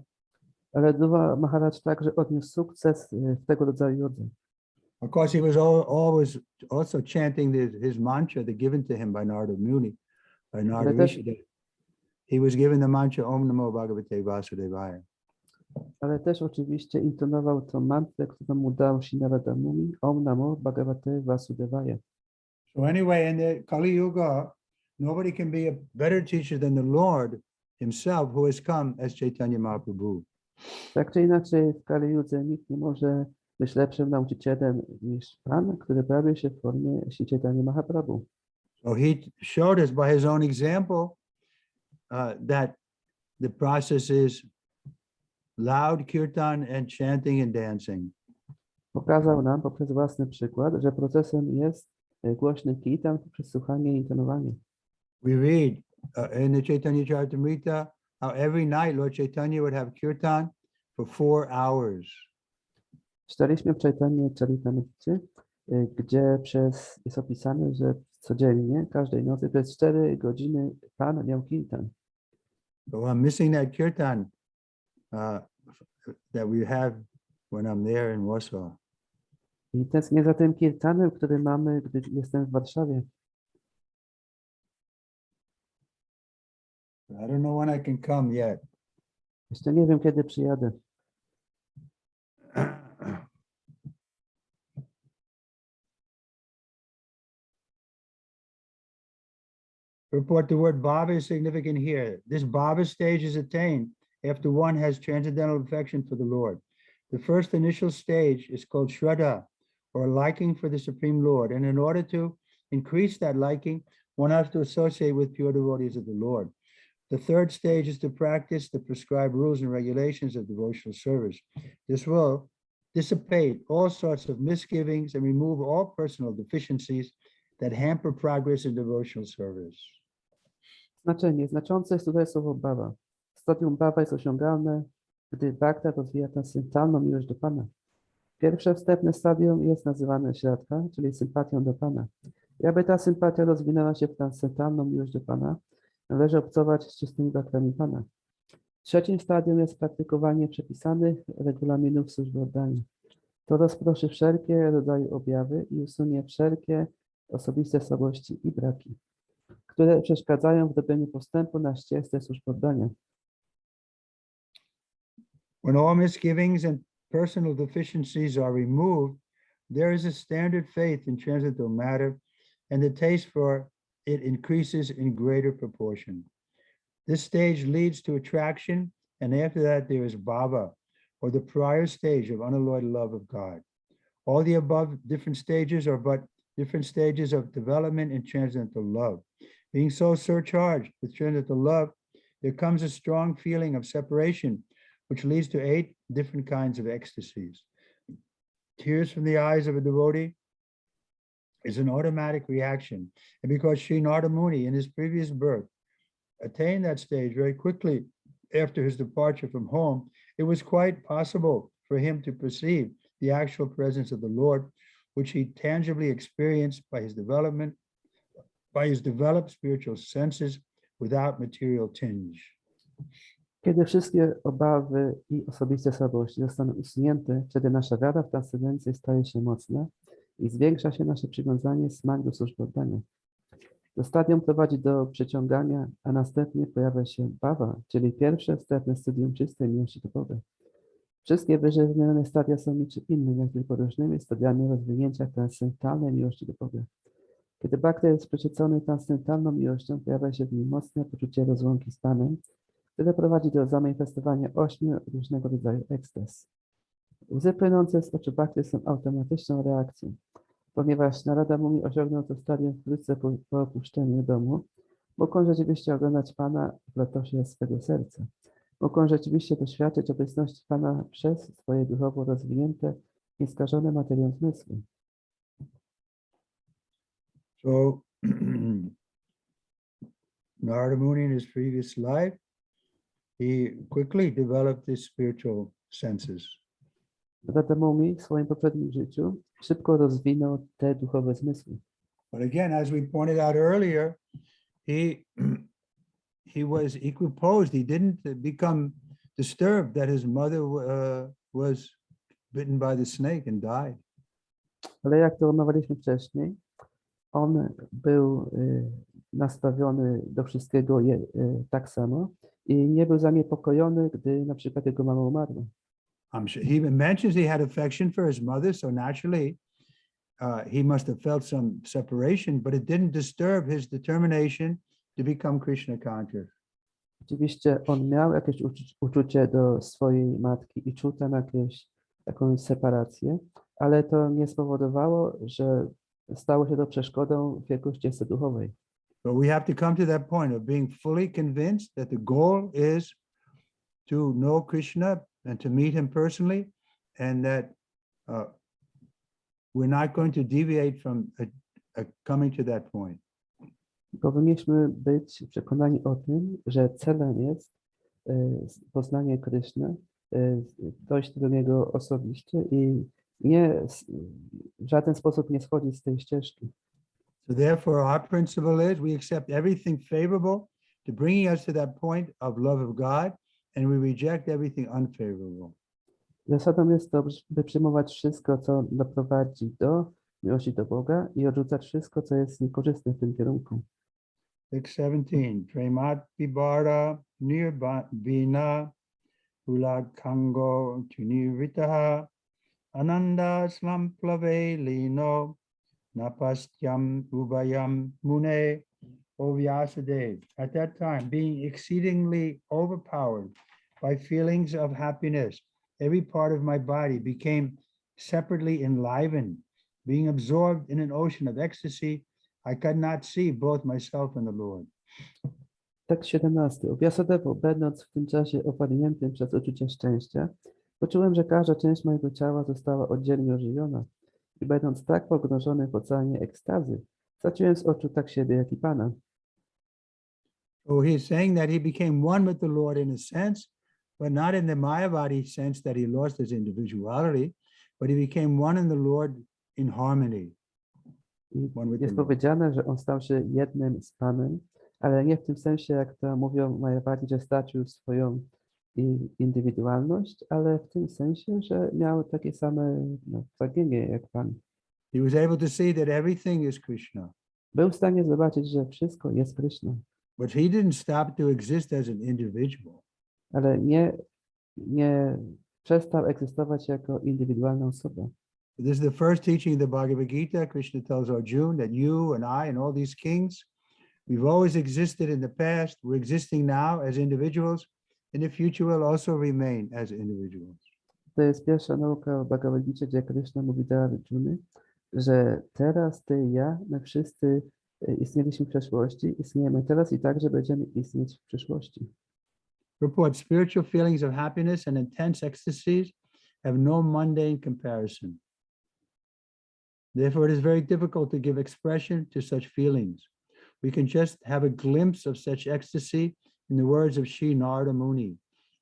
Ale Dhruva Maharaj także odniósł sukces w tego rodzaju jodze.
Of course, he was always also chanting his mantra that given to him by Narada Muni, by Narada Rishi. He was given the mantra Om Namo Bhagavate Vasudevaya.
Ale też oczywiście intonował tą mantrę, którą mu dał Narada Muni, Om Namo Bhagavate Vasudevaya.
So anyway, in the Kali Yuga, nobody can be a better teacher than the Lord himself, who has come as Chaitanya Mahaprabhu.
Tak czy inaczej, w Kali Yudze nikt nie może być lepszym nauczycielem niż Pan, który pojawił się w formie Śri Chaitanya Mahaprabhu.
So he showed us by his own example that the process is loud kirtan and chanting and dancing.
Pokazał nam poprzez własny przykład, że procesem jest głośny kirtan poprzez słuchanie i intonowanie.
We read in the Chaitanya Charitamrita how every night Lord Chaitanya would have kirtan for 4 hours.
Czytaliśmy w Chaitanya Charitamrita, gdzie jest opisane, że codziennie, każdej nocy przez 4 godziny Pan miał kirtan.
So I'm missing that kirtan that we have when I'm there in Warsaw.
I tęsknię za tym kirtanem, który mamy, gdy jestem w Warszawie.
I don't know when I can come yet.
Jeszcze nie wiem, kiedy przyjadę.
Report the word bhava is significant here. This bhava stage is attained after one has transcendental affection for the Lord. The first initial stage is called shraddha, or liking for the Supreme Lord. And in order to increase that liking, one has to associate with pure devotees of the Lord. The third stage is to practice the prescribed rules and regulations of devotional service. This will dissipate all sorts of misgivings and remove all personal deficiencies that hamper progress in devotional service.
Znaczenie. Znaczące jest tutaj słowo bhava. Stadium bhava jest osiągalne, gdy bhakta rozwija transcendentalną miłość do Pana. Pierwsze wstępne stadium jest nazywane środka, czyli sympatią do Pana. I aby ta sympatia rozwinęła się w transcendentalną miłość do Pana, należy obcować z czystymi bakrami Pana. Trzecim stadium jest praktykowanie przepisanych regulaminów służby oddania. To rozproszy wszelkie rodzaje objawy i usunie wszelkie osobiste słabości i braki. które przeszkadzają w robieniu postępu na ścieżce służb oddania.
When all misgivings and personal deficiencies are removed, there is a standard faith in transcendental matter, and the taste for it increases in greater proportion. This stage leads to attraction, and after that there is bhava, or the prior stage of unalloyed love of God. All the above different stages are but different stages of development in transcendental love. Being so surcharged with transcendental love, there comes a strong feeling of separation, which leads to 8 different kinds of ecstasies. Tears from the eyes of a devotee is an automatic reaction. And because Sri Narada Muni in his previous birth attained that stage very quickly after his departure from home, it was quite possible for him to perceive the actual presence of the Lord, which he tangibly experienced by his developed spiritual senses without material tinge.
Kiedy wszystkie obawy i osobiste słabości zostaną usunięte, wtedy nasza wiara w transcendencję staje się mocna i zwiększa się nasze przywiązanie smak do służb oddania. To stadium prowadzi do przyciągania, a następnie pojawia się bhava, czyli pierwsze wstępne studium czystej miłości do Boga. Wszystkie wyżej wymienione stadia są niczym innym, jak tylko różnymi stadiami rozwinięcia transcendentalnej miłości do Boga. Kiedy bhakta jest przesycony transcendentalną miłością, pojawia się w nim mocne poczucie rozłąki z Panem, które prowadzi do zamanifestowania 8 różnego rodzaju ekstaz. Łzy płynące z oczu bhakty są automatyczną reakcją. Ponieważ Narada Muni osiągnął to stadium wkrótce po opuszczeniu domu, mógł on rzeczywiście oglądać Pana w lotosie swego serca. Mógł on rzeczywiście doświadczyć obecności Pana przez swoje duchowo rozwinięte, nieskażone materią zmysły.
So Narada Muni in his previous life, he quickly developed his spiritual senses.
Narada Muni w swoim poprzednim życiu szybko rozwinął te duchowe zmysły.
But again, as we pointed out earlier, he was equiposed. He didn't become disturbed that his mother was bitten by the snake and died.
Ale jak to omawialiśmy wcześniej, on był nastawiony do wszystkiego tak samo i nie był zaniepokojony, gdy na przykład jego mama umarła.
I'm sure he mentions he had affection for his mother, so naturally he must have felt some separation, but it didn't disturb his determination to become Krishna conscious.
Oczywiście on miał jakieś uczucie do swojej matki i czuł tam jakąś separację, ale to nie spowodowało, że stało się to przeszkodą w jego ścieżce duchowej.
But we have to come to that point of being fully convinced that the goal is to know Krishna and to meet him personally, and that we're not going to deviate from coming to that point.
Powinniśmy być przekonani o tym, że celem jest poznanie Kryszny, dojść do niego osobiście i nie w żaden sposób nie schodzić z tej ścieżki.
So therefore our principle is we accept everything favorable to bringing us to that point of love of God, and we reject everything unfavorable.
Zasadą jest to, by przyjmować wszystko, co doprowadzi do miłości do Boga i odrzucać wszystko, co jest niekorzystne w tym kierunku.
6:17 Premat Vibara Nirbina Ulakango Tuniritaha Ananda Slamplave Lino Napastyam Ubayam Mune O Vyasadeva. At that time, being exceedingly overpowered by feelings of happiness, every part of my body became separately enlivened. Being absorbed in an ocean of ecstasy, I could not see both myself and the Lord.
Tekst 17. Vyasadeva, będąc w tym czasie opadniętym przez uczucie szczęścia, poczułem, że każda część mojego ciała została oddzielnie ożywiona i będąc tak pogrążony w oceanie ekstazy, straciłem z oczu tak siebie, jak i Pana.
So he's saying that he became one with the Lord in a sense, but not in the Mayavadi sense that he lost his individuality, but he became one in the Lord in harmony.
Jest powiedziane, że on stał się jednym z Panem, ale nie w tym sensie, jak to mówią Mayavadi, że stracił swoją indywidualność, ale w tym sensie, że miał takie same pragnienie jak Pan.
He was able to see that everything is Krishna.
Był w stanie zobaczyć, że wszystko jest Kryszną,
but he didn't stop to exist as an individual.
ale nie przestał egzystować jako indywidualna osoba.
This is the first teaching of the Bhagavad Gita. Krishna tells Arjuna that you and I and all these kings, we've always existed in the past, we're existing now as individuals, in the future we'll also remain as individuals.
To jest pierwsza nauka o Bhagavad Gita, gdzie Krishna mówi do Arjuny, że teraz ty i ja, my wszyscy istnieliśmy w przeszłości, istniejemy teraz i także będziemy istnieć w przyszłości.
Report spiritual feelings of happiness and intense ecstasies have no mundane comparison. Therefore, it is very difficult to give expression to such feelings. We can just have a glimpse of such ecstasy in the words of Sri Narada Muni.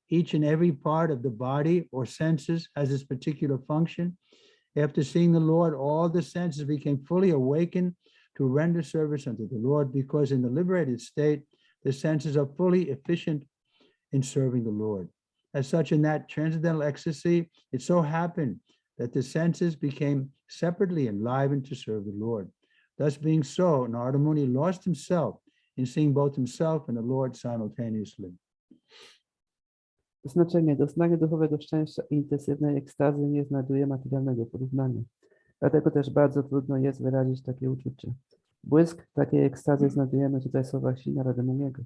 Each and every part of the body or senses has its particular function. After seeing the Lord, all the senses became fully awakened to render service unto the Lord, because in the liberated state, the senses are fully efficient in serving the Lord. As such, in that transcendental ecstasy, it so happened that the senses became separately enlivened to serve the Lord. Thus being so, Narada Muni lost himself in seeing both himself and the Lord simultaneously.
Znaczenie doznania duchowego szczęścia i intensywnej ekstazy nie znajduje materialnego porównania. Dlatego też bardzo trudno jest wyrazić takie uczucie. Błysk takiej ekstazy znajdujemy tutaj w słowach Śri Narady Muniego.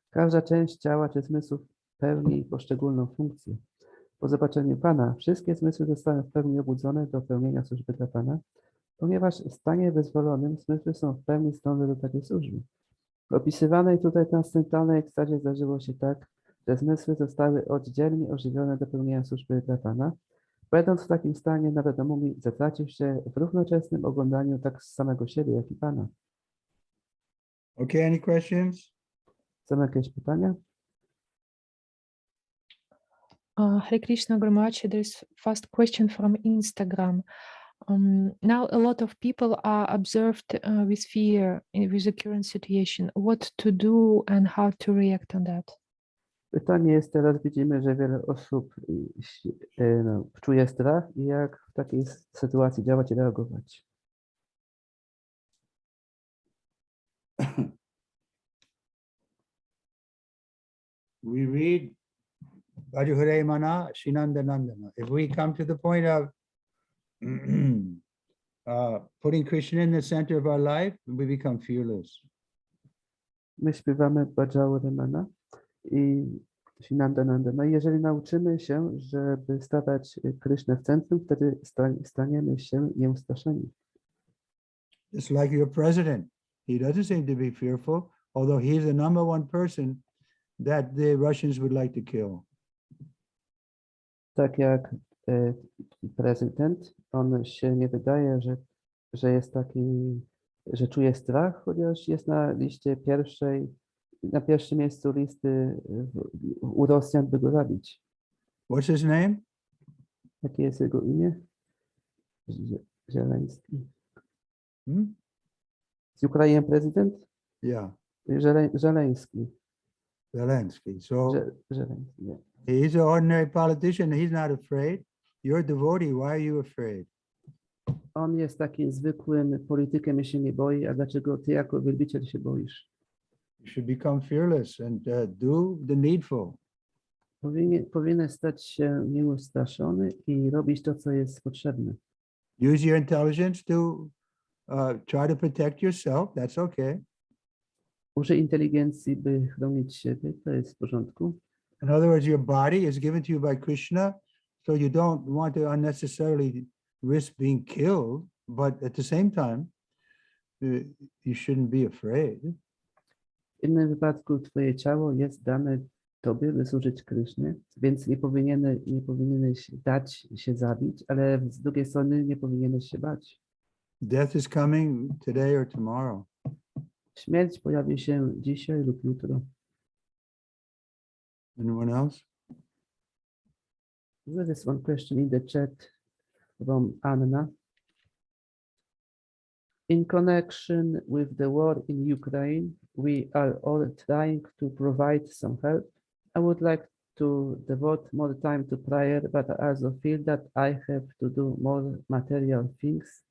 Każda część ciała czy zmysłów pełni poszczególną funkcję. Po zobaczeniu Pana wszystkie zmysły zostały w pełni obudzone do pełnienia służby dla Pana, ponieważ w stanie wyzwolonym zmysły są w pełni zdolne do takiej służby. W opisywanej tutaj transcendentalnej ekstazie zdarzyło się tak, że zmysły zostały oddzielnie ożywione do pełnienia służby dla Pana. Będąc w takim stanie, Narada Muni zatracił się w równoczesnym oglądaniu tak samego siebie, jak i Pana.
Okay, any questions?
Są jakieś pytania?
Hare Krishna Guru Maharaj, there's first question from Instagram. Now a lot of people are observed with fear with the current situation. What to do and how to react on that?
Pytanie jest teraz, widzimy, że wiele osób czuje strach i jak w takiej sytuacji działać i reagować.
We read Bhajahare Mana Shinanda Nandana. If we come to the point of putting Krishna in the center of our life, we become fearless.
My śpiewamy Bhajahare i Shinanda. Jeżeli nauczymy się, żeby stawiać Krishnę w centrum, wtedy staniemy się nieustraszeni.
It's like your president. He doesn't seem to be fearful, although he's the number one person that the Russians would like to kill.
Tak jak prezydent, on się nie wydaje, że jest taki, że czuje strach, chociaż jest na liście na pierwszym miejscu listy u Rosjan, by go zabić.
What's his name?
Jakie jest jego imię? Żeleński. Z Ukrainy prezydent?
Yeah,
Żeleński.
Zelensky. So
Żeleński, nie.
he's an ordinary politician. He's not afraid. You're a devotee. Why are you afraid?
On jest takim zwykłym politykiem i się nie boi, a dlaczego ty jako wielbiciel się boisz?
You should become fearless and do the needful.
Powinien stać się nieustraszony i robić to, co jest potrzebne.
Use your intelligence to try to protect yourself. That's okay.
Użyj inteligencji, by chronić siebie, to jest w porządku.
In other words, your body is given to you by Krishna, so you don't want to unnecessarily risk being killed, but at the same time, you shouldn't be afraid.
W innym wypadku twoje ciało jest dane tobie, by służyć Krysznie, więc nie powinieneś dać się zabić, ale z drugiej strony nie powinieneś się bać.
Death is coming today or tomorrow.
Śmierć pojawi się dzisiaj lub jutro.
Anyone else?
There is one question in the chat from Anna. In connection with the war in Ukraine, we are all trying to provide some help. I would like to devote more time to prayer, but I also feel that I have to do more material things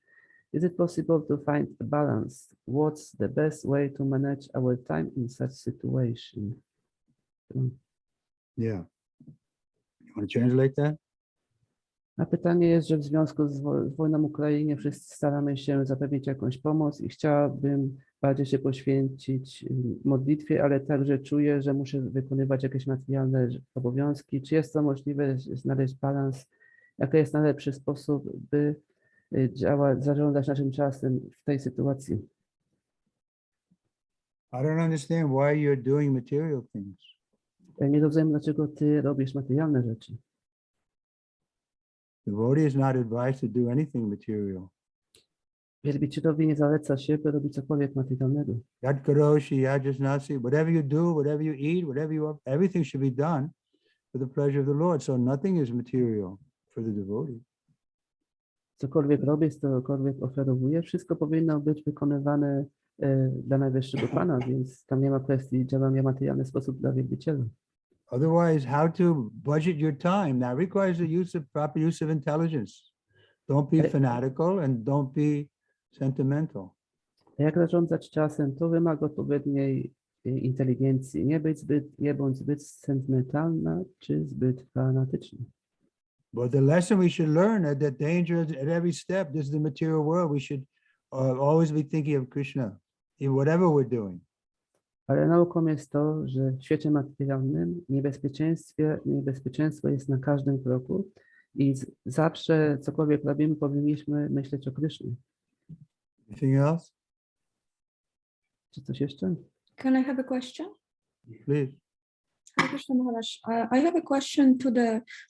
Is it possible to find a balance? What's the best way to manage our time in such situation?
Yeah. You want to translate that?
A pytanie jest, że w związku z wojną w Ukrainie wszyscy staramy się zapewnić jakąś pomoc i chciałabym bardziej się poświęcić modlitwie, ale także czuję, że muszę wykonywać jakieś materialne obowiązki. Czy jest to możliwe znaleźć balans? Jaki jest najlepszy sposób, by zarządzać naszym czasem w tej sytuacji?
I don't understand why you're doing material things.
Ja nie rozumiem, dlaczego ty robisz materialne rzeczy.
Devotee is not advised to do anything material.
Wielbicielowi nie zaleca się, by robić cokolwiek materialnego.
Yat karoshi, yajasnasi, whatever you do, whatever you eat, whatever you, everything should be done for the pleasure of the Lord. So nothing is material for the devotee.
Cokolwiek robisz, cokolwiek oferowujesz, wszystko powinno być wykonywane dla najwyższego Pana, więc tam nie ma kwestii działania w materialny sposób dla wielbiciela.
Otherwise, how to budget your time? That requires the use of proper use of intelligence. Don't be fanatical and don't be sentimental.
Jak zarządzać czasem, to wymaga odpowiedniej inteligencji. Nie bądź zbyt sentymentalna czy zbyt fanatyczna.
But the lesson we should learn is that danger at every step. This is the material world. We should always be thinking of Krishna in whatever we're doing.
Ale nauką jest to, że w świecie materialnym niebezpieczeństwo jest na każdym kroku i zawsze cokolwiek robimy, powinniśmy myśleć o Krysznie.
Anything else?
Czy coś jeszcze?
Can I have a question?
Please.
Hare Krishna Maharaj, I have a question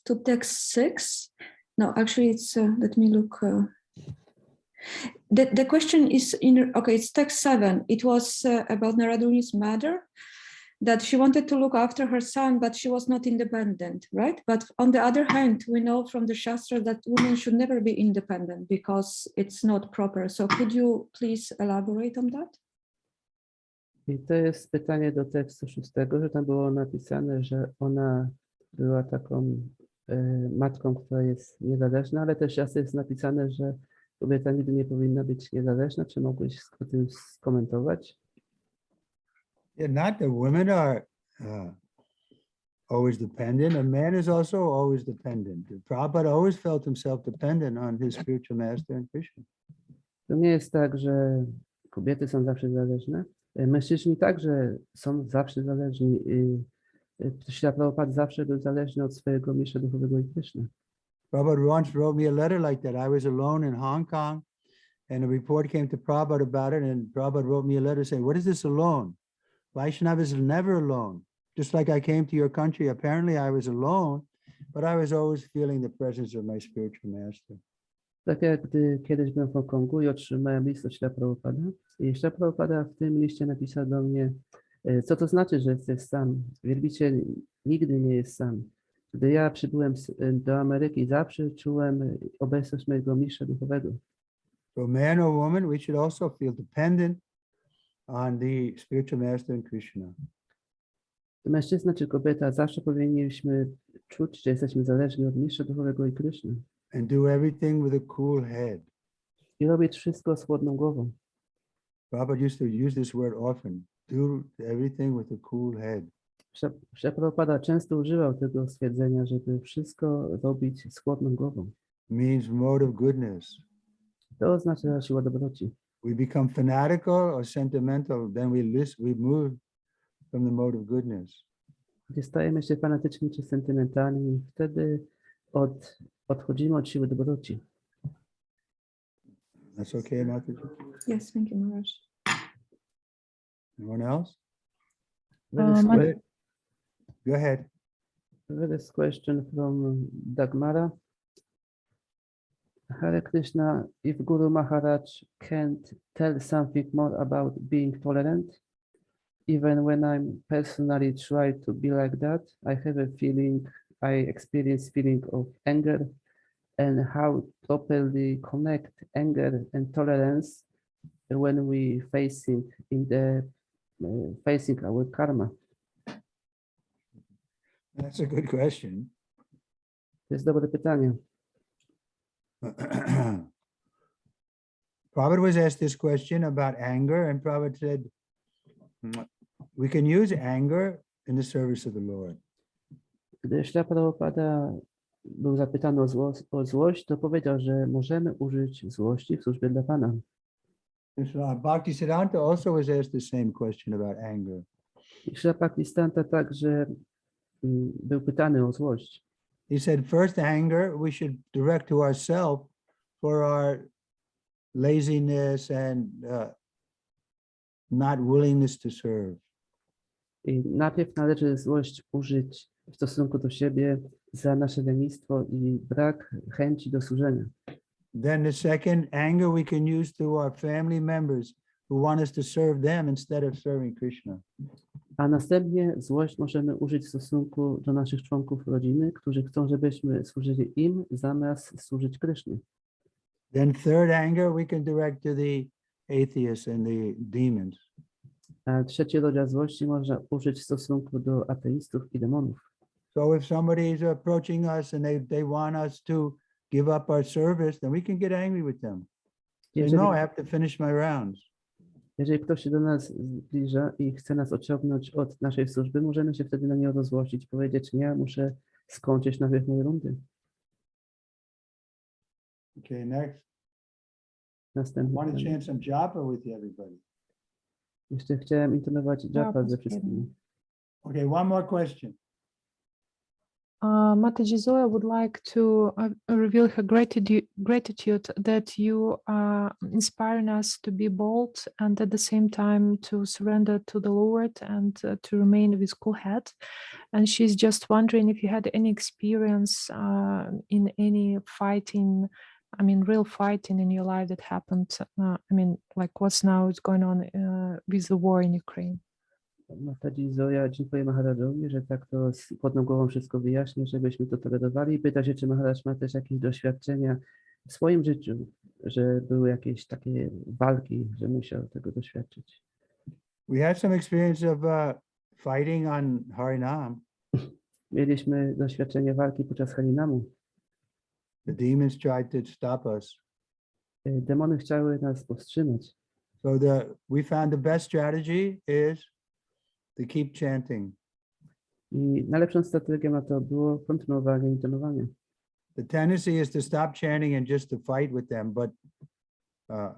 to text 6. No, actually, it's let me look. The question is it's text 7. It was about Naraduni's mother, that she wanted to look after her son, but she was not independent, right? But on the other hand, we know from the Shastra that women should never be independent because it's not proper. So could you please elaborate on that?
I to jest pytanie do tekstu 6, że tam było napisane, że ona była taką matką, która jest niezależna, ale też jest napisane, że kobieta nigdy nie powinna być niezależna. Czy mogłeś o tym skomentować?
Yeah, not that women are always dependent. A man is also always dependent. Prabhupada always felt himself dependent on his spiritual master and Krishna.
To nie jest tak, że kobiety są zawsze zależne. Mężczyźni także są zawsze zależni. Śrila Prabhupada zawsze był zależny od swojego mistrza duchowego i Kryszny.
Prabhupada once wrote me a letter like that. I was alone in Hong Kong and a report came to Prabhupada about it, and Prabhupada wrote me a letter saying, what is this alone? Vaishnava is never alone. Just like I came to your country, apparently I was alone, but I was always feeling the presence of my spiritual master.
Tak jak gdy kiedyś byłem w Hongkongu i otrzymałem list od Śrila Prabhupada. I Śrila Prabhupada w tym liście napisał do mnie, co to znaczy, że jesteś sam. Wielbiciel nigdy nie jest sam. Gdy ja przybyłem do Ameryki, zawsze czułem obecność mojego mistrza duchowego.
So man or woman, we should also feel dependent on the spiritual master and Krishna.
Mężczyzna czy kobieta, zawsze powinniśmy czuć, że jesteśmy zależni od mistrza duchowego i Kryszny.
And do everything with a cool head.
I robić wszystko z chłodną głową.
Prabhupada used to use this word often. Do everything with a cool head.
Śrila Prabhupada często używał tego stwierdzenia, żeby wszystko robić z chłodną głową.
Means mode of goodness.
To oznacza siła dobroci.
We become fanatical or sentimental, then we move from the mode of goodness.
Gdy stajemy się fanatyczni czy sentymentalni, wtedy odchodzimy od siły dobroci.
That's okay, Mataji?
Yes, thank you, Maharaj.
Anyone else? Go ahead.
This question from Dagmara. Hare Krishna, if Guru Maharaj can't tell something more about being tolerant, even when I'm personally try to be like that, I have a feeling, I experience feeling of anger, and how properly connect anger and tolerance when we facing our karma.
That's a good question.
To jest dobre pytanie.
Prabhupada was asked this question about anger, and Prabhupada said, we can use anger in the service of the Lord.
Gdy Śrila Prabhupada był zapytany o złość, to powiedział, że możemy użyć złości w służbie dla Pana.
Bhaktisiddhanta also was asked the same question about anger.
Śrila Bhaktisiddhanta także był pytany o złość.
He said, first anger we should direct to ourselves for our laziness and not willingness to serve.
I najpierw należy złość użyć w stosunku do siebie za nasze lenistwo i brak chęci do służenia.
Then the second anger we can use to our family members who want us to serve them instead of serving Krishna.
A następnie złość możemy użyć w stosunku do naszych członków rodziny, którzy chcą, żebyśmy służyli im zamiast służyć Krysznie.
Then third anger we can direct to the atheists and the demons.
A trzeci rodzaj złości można użyć w stosunku do ateistów i demonów.
So if somebody is approaching us and they want us to give up our service, then we can get angry with them. Say, no, I have to finish my rounds.
Jeżeli ktoś się do nas zbliża i chce nas odciągnąć od naszej służby, możemy się wtedy na niego rozłościć, powiedzieć, nie, muszę skończyć najpierw moje rundy.
Okay, next. I
Następny.
want to chant some japa with you, everybody.
Jeszcze chciałem intonować japa
Japa
ze
z
wszystkimi.
Okay, one more question.
Mataji Zoya would like to reveal her gratitude that you are inspiring us to be bold and at the same time to surrender to the Lord and to remain with cool head. And she's just wondering if you had any experience in any fighting, I mean, real fighting in your life that happened. I mean, like what's now is going on with the war in Ukraine.
Mataji Zoya dziękuję Maharajowi, że tak to z chłodną głową wszystko wyjaśni, żebyśmy to tolerowali. Pyta się, czy Maharaj ma też jakieś doświadczenia w swoim życiu, że były jakieś takie walki, że musiał tego doświadczyć.
We had some experience of fighting on Harinam.
Mieliśmy doświadczenie walki podczas Harinamu.
The demons tried to stop us.
Demony chciały nas powstrzymać.
So we found the best strategy is to keep chanting.
I najlepszą strategią na to było kontynuowanie intonowania.
The tendency is to stop chanting and just to fight with them, but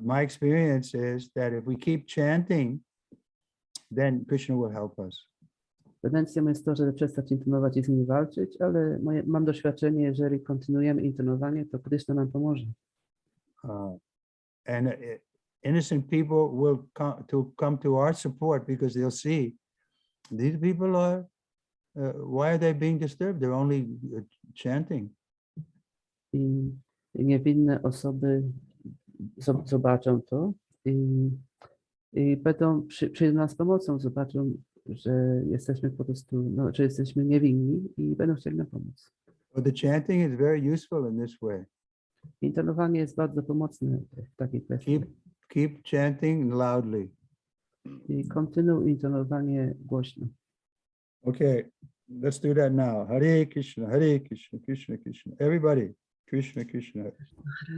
my experience is that if we keep chanting, then Krishna will help us.
Tendencją jest to, żeby przestać intonować i z nimi walczyć, ale mam doświadczenie, jeżeli kontynuujemy intonowanie, to Krishna nam pomoże.
And innocent people will come to our support because they'll see these people are, why are they being disturbed? They're only chanting.
I niewinne osoby zobaczą to i będą przyjdą nas z pomocą, zobaczą, że jesteśmy po prostu, że jesteśmy niewinni i będą chcieli nam pomóc.
But the chanting is very useful in this way.
Intonowanie jest bardzo pomocne w takiej kwestii.
Keep chanting loudly.
I kontynuuj intonowanie głośno.
Okay, let's do that now. Hare Krishna, Krishna Krishna. Everybody, Krishna Krishna.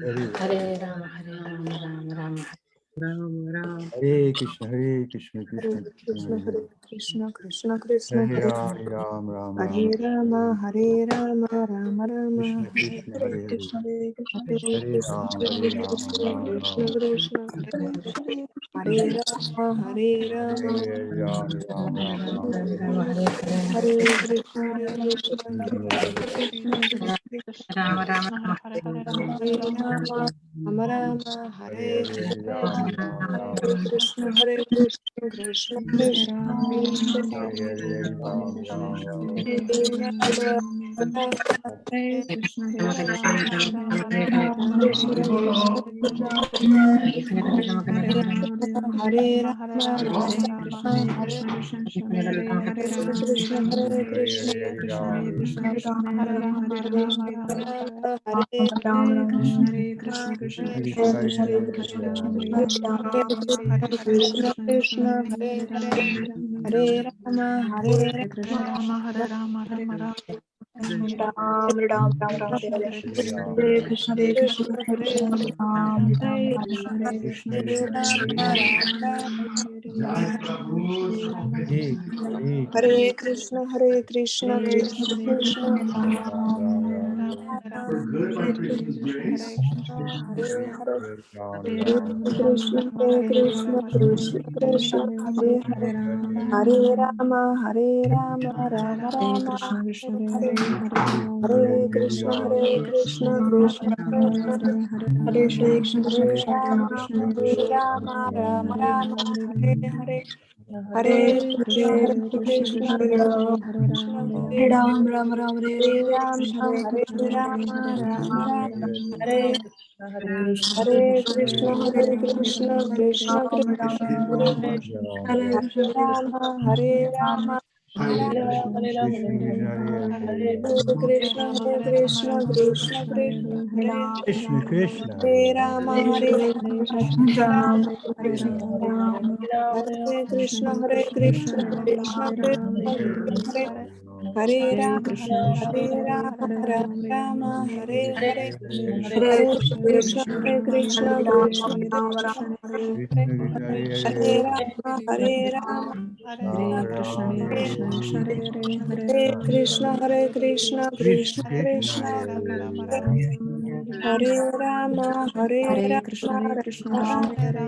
Everybody.
Hare Rama, Rama Rama. Ram Ram.
Hare Krishna, Krishna Krishna.
Hare Krishna, Krishna Krishna,
Hare Ram, Ram Ram.
Hare Rama, Rama Rama.
Krishna Krishna, Hare
Krishna,
Hare.
Krishna,
Hare Ram,
Krishna, Krishna, Hare Rama,
Hare Ram, Ram Ram.
Hare Krishna,
Rama Rama.
Rama Rama, Hare Krishna, Krishna Krishna, Hare Krishna, Hare Rama, Hare Rama, Hare Rama, Hare Rama, Hare Rama.
Ram Ram Ram Ram Hare Krishna Hare Krishna Hare Ram Ram
Jai Prabhu Ek Ek
Hare Krishna Hare Krishna Krishna Krishna
We're good by Krishna's grace.
Hare Hare Hare Krishna Hare Krishna Krishna Krishna Hare Hare Hare Rama Rama Rama Hare Hare Hare Krishna Krishna Krishna Hare Hare Rama Rama Rama Hare Hare Hare Krishna Hare Ram Ram Ram Hare Ram Hare Rama Rama Rama Hare Hare Krishna Krishna Krishna Hare Hare Rama Rama
Hare
Hare Krishna Krishna Krishna Krishna Hare
Krishna Krishna
Hare Rama Rama Hare Krishna Krishna Krishna Krishna Hare Hare Rama Rama Hare Hare Hare Krishna Krishna Krishna Krishna Hare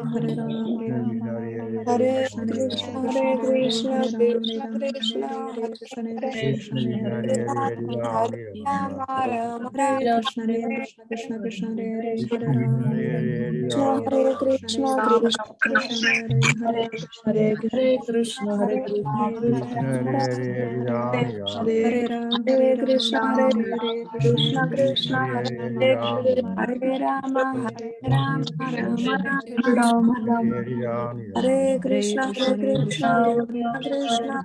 Hare Rama Hare Krishna Krishna
Krishna
Krishna
Krishna
Krishna Hare Rama Rama Hare Krishna Krishna Krishna Hare Hare Rama Rama Hare Krishna Hare Krishna Krishna Krishna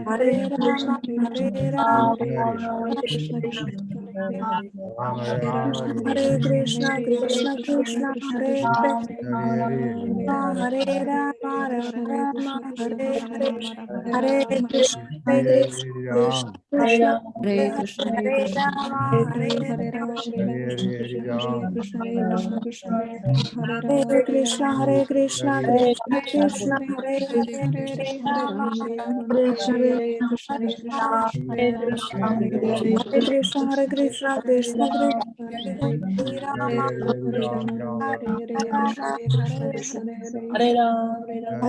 Hare Hare Rama Rama Hare Krishna Krishna Krishna Hare Rama Hare Rama Hare Krishna Krishna Krishna Hare Hare Hare Rama Rama Hare Hare Hare Krishna Krishna Krishna Hare Rama Hare Krishna Krishna Krishna Hare Hare Rama Hare Krishna Krishna Krishna Hare Rama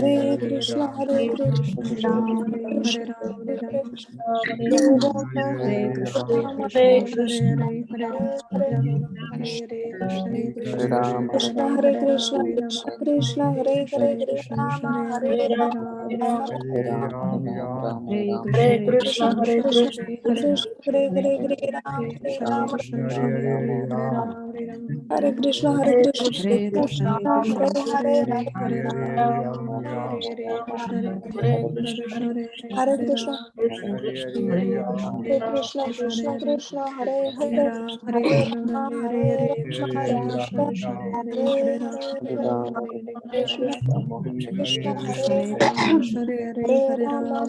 Hare Krishna Krishna Hare Krishna Krishna Krishna Hare Hare Hare Rama Rama Hare Krishna Krishna Krishna Hare Hare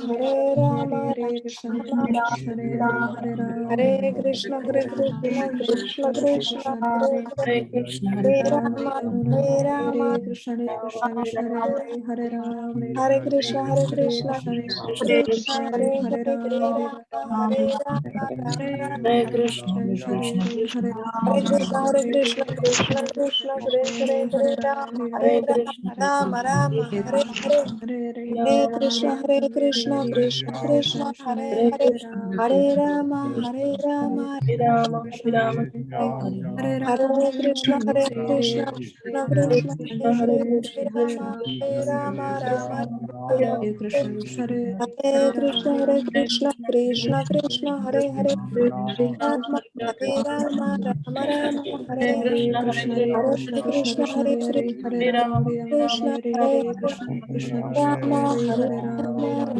Hare Rama Hare Krishna Krishna Hare Hare Hare Krishna Krishna Krishna Krishna Hare Hare Hare Rama Krishna Krishna Hare Rama Hare Krishna Krishna Krishna Hare Hare Rama Hare Krishna Krishna Hare Hare Hare Rama Hare Krishna Krishna Krishna Hare Hare Rama Hare Rama Rama Hare Hare Hare Krishna Krishna Krishna Hare Hare Hare Rama Hare Krishna Krishna Krishna Hare Hare Rama Rama Hare Krishna Krishna Krishna Hare Hare Rama Rama Rama Hare Hare Krishna Krishna Hare Hare Rama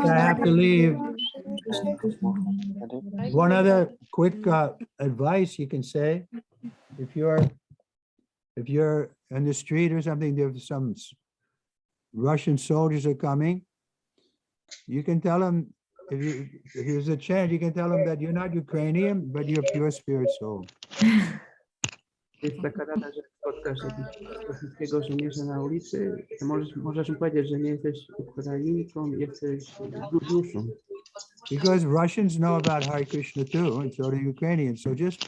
I have to leave. One other quick advice you can say, if you're in the street or something, there's some Russian soldiers are coming, you can tell them, if there's a chance, you can tell them that you're not Ukrainian, but you're pure spirit soul.
Jest taka rada, że spotkasz jakiegoś rosyjskiego żołnierza na ulicy, to możesz mu powiedzieć, że nie jesteś Ukrainką, jesteś duszą.
Because Russians know about Hare Krishna too, and so do Ukrainians. So just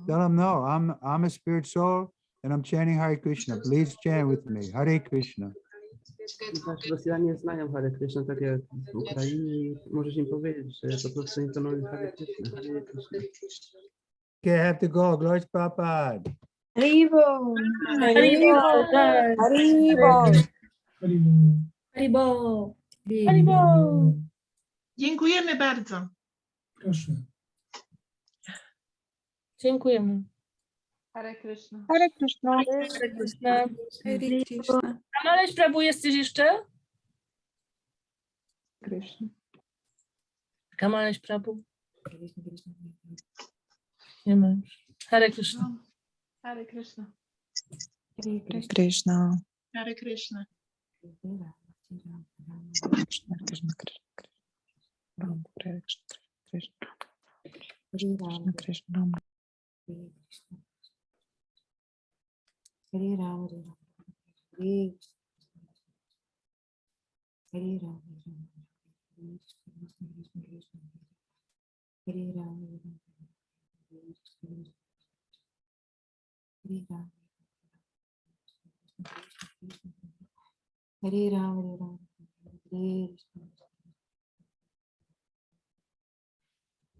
tell them, no, I'm a spirit soul and I'm chanting Hare Krishna. Please chant with me, Hare Krishna.
Ponieważ Rosjanie znają Hare Krishna, tak jak w Ukrainie, możesz im powiedzieć, że po prostu intonują Hare Krishna, Hare Krishna.
Okay, I have to go. Glory to Prabhupada.
Haribo. Haribo. Haribo.
Dziękujemy bardzo.
Proszę.
Dziękujemy.
Hare Krishna.
Hare Krishna.
Hare Krishna.
Hare Krishna.
Kamaleś Prabhu, jesteś jeszcze?
Krishna.
Kamaleś Prabhu? Nie ma już. Hare Krishna.
Hare Krishna.
Hare Krishna.
Hare Krishna.
Krishna, Krishna, Krishna, Ram, Hare Krishna, Krishna, Krishna, Krishna, Ram. Hare Ram, Hare Hare Ram, Hare Ram, Hare Ram,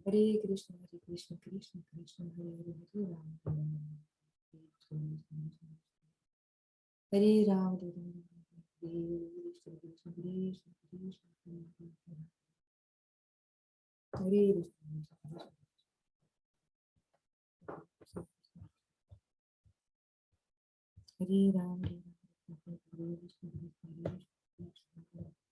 Hare Ram, Hare Krishna, Krishna, Krishna, Hare Hare, Hare Ram, Hare Krishna, Krishna, Krishna, Hare Hare. Hare Ram, Hare Krishna, Krishna, Krishna,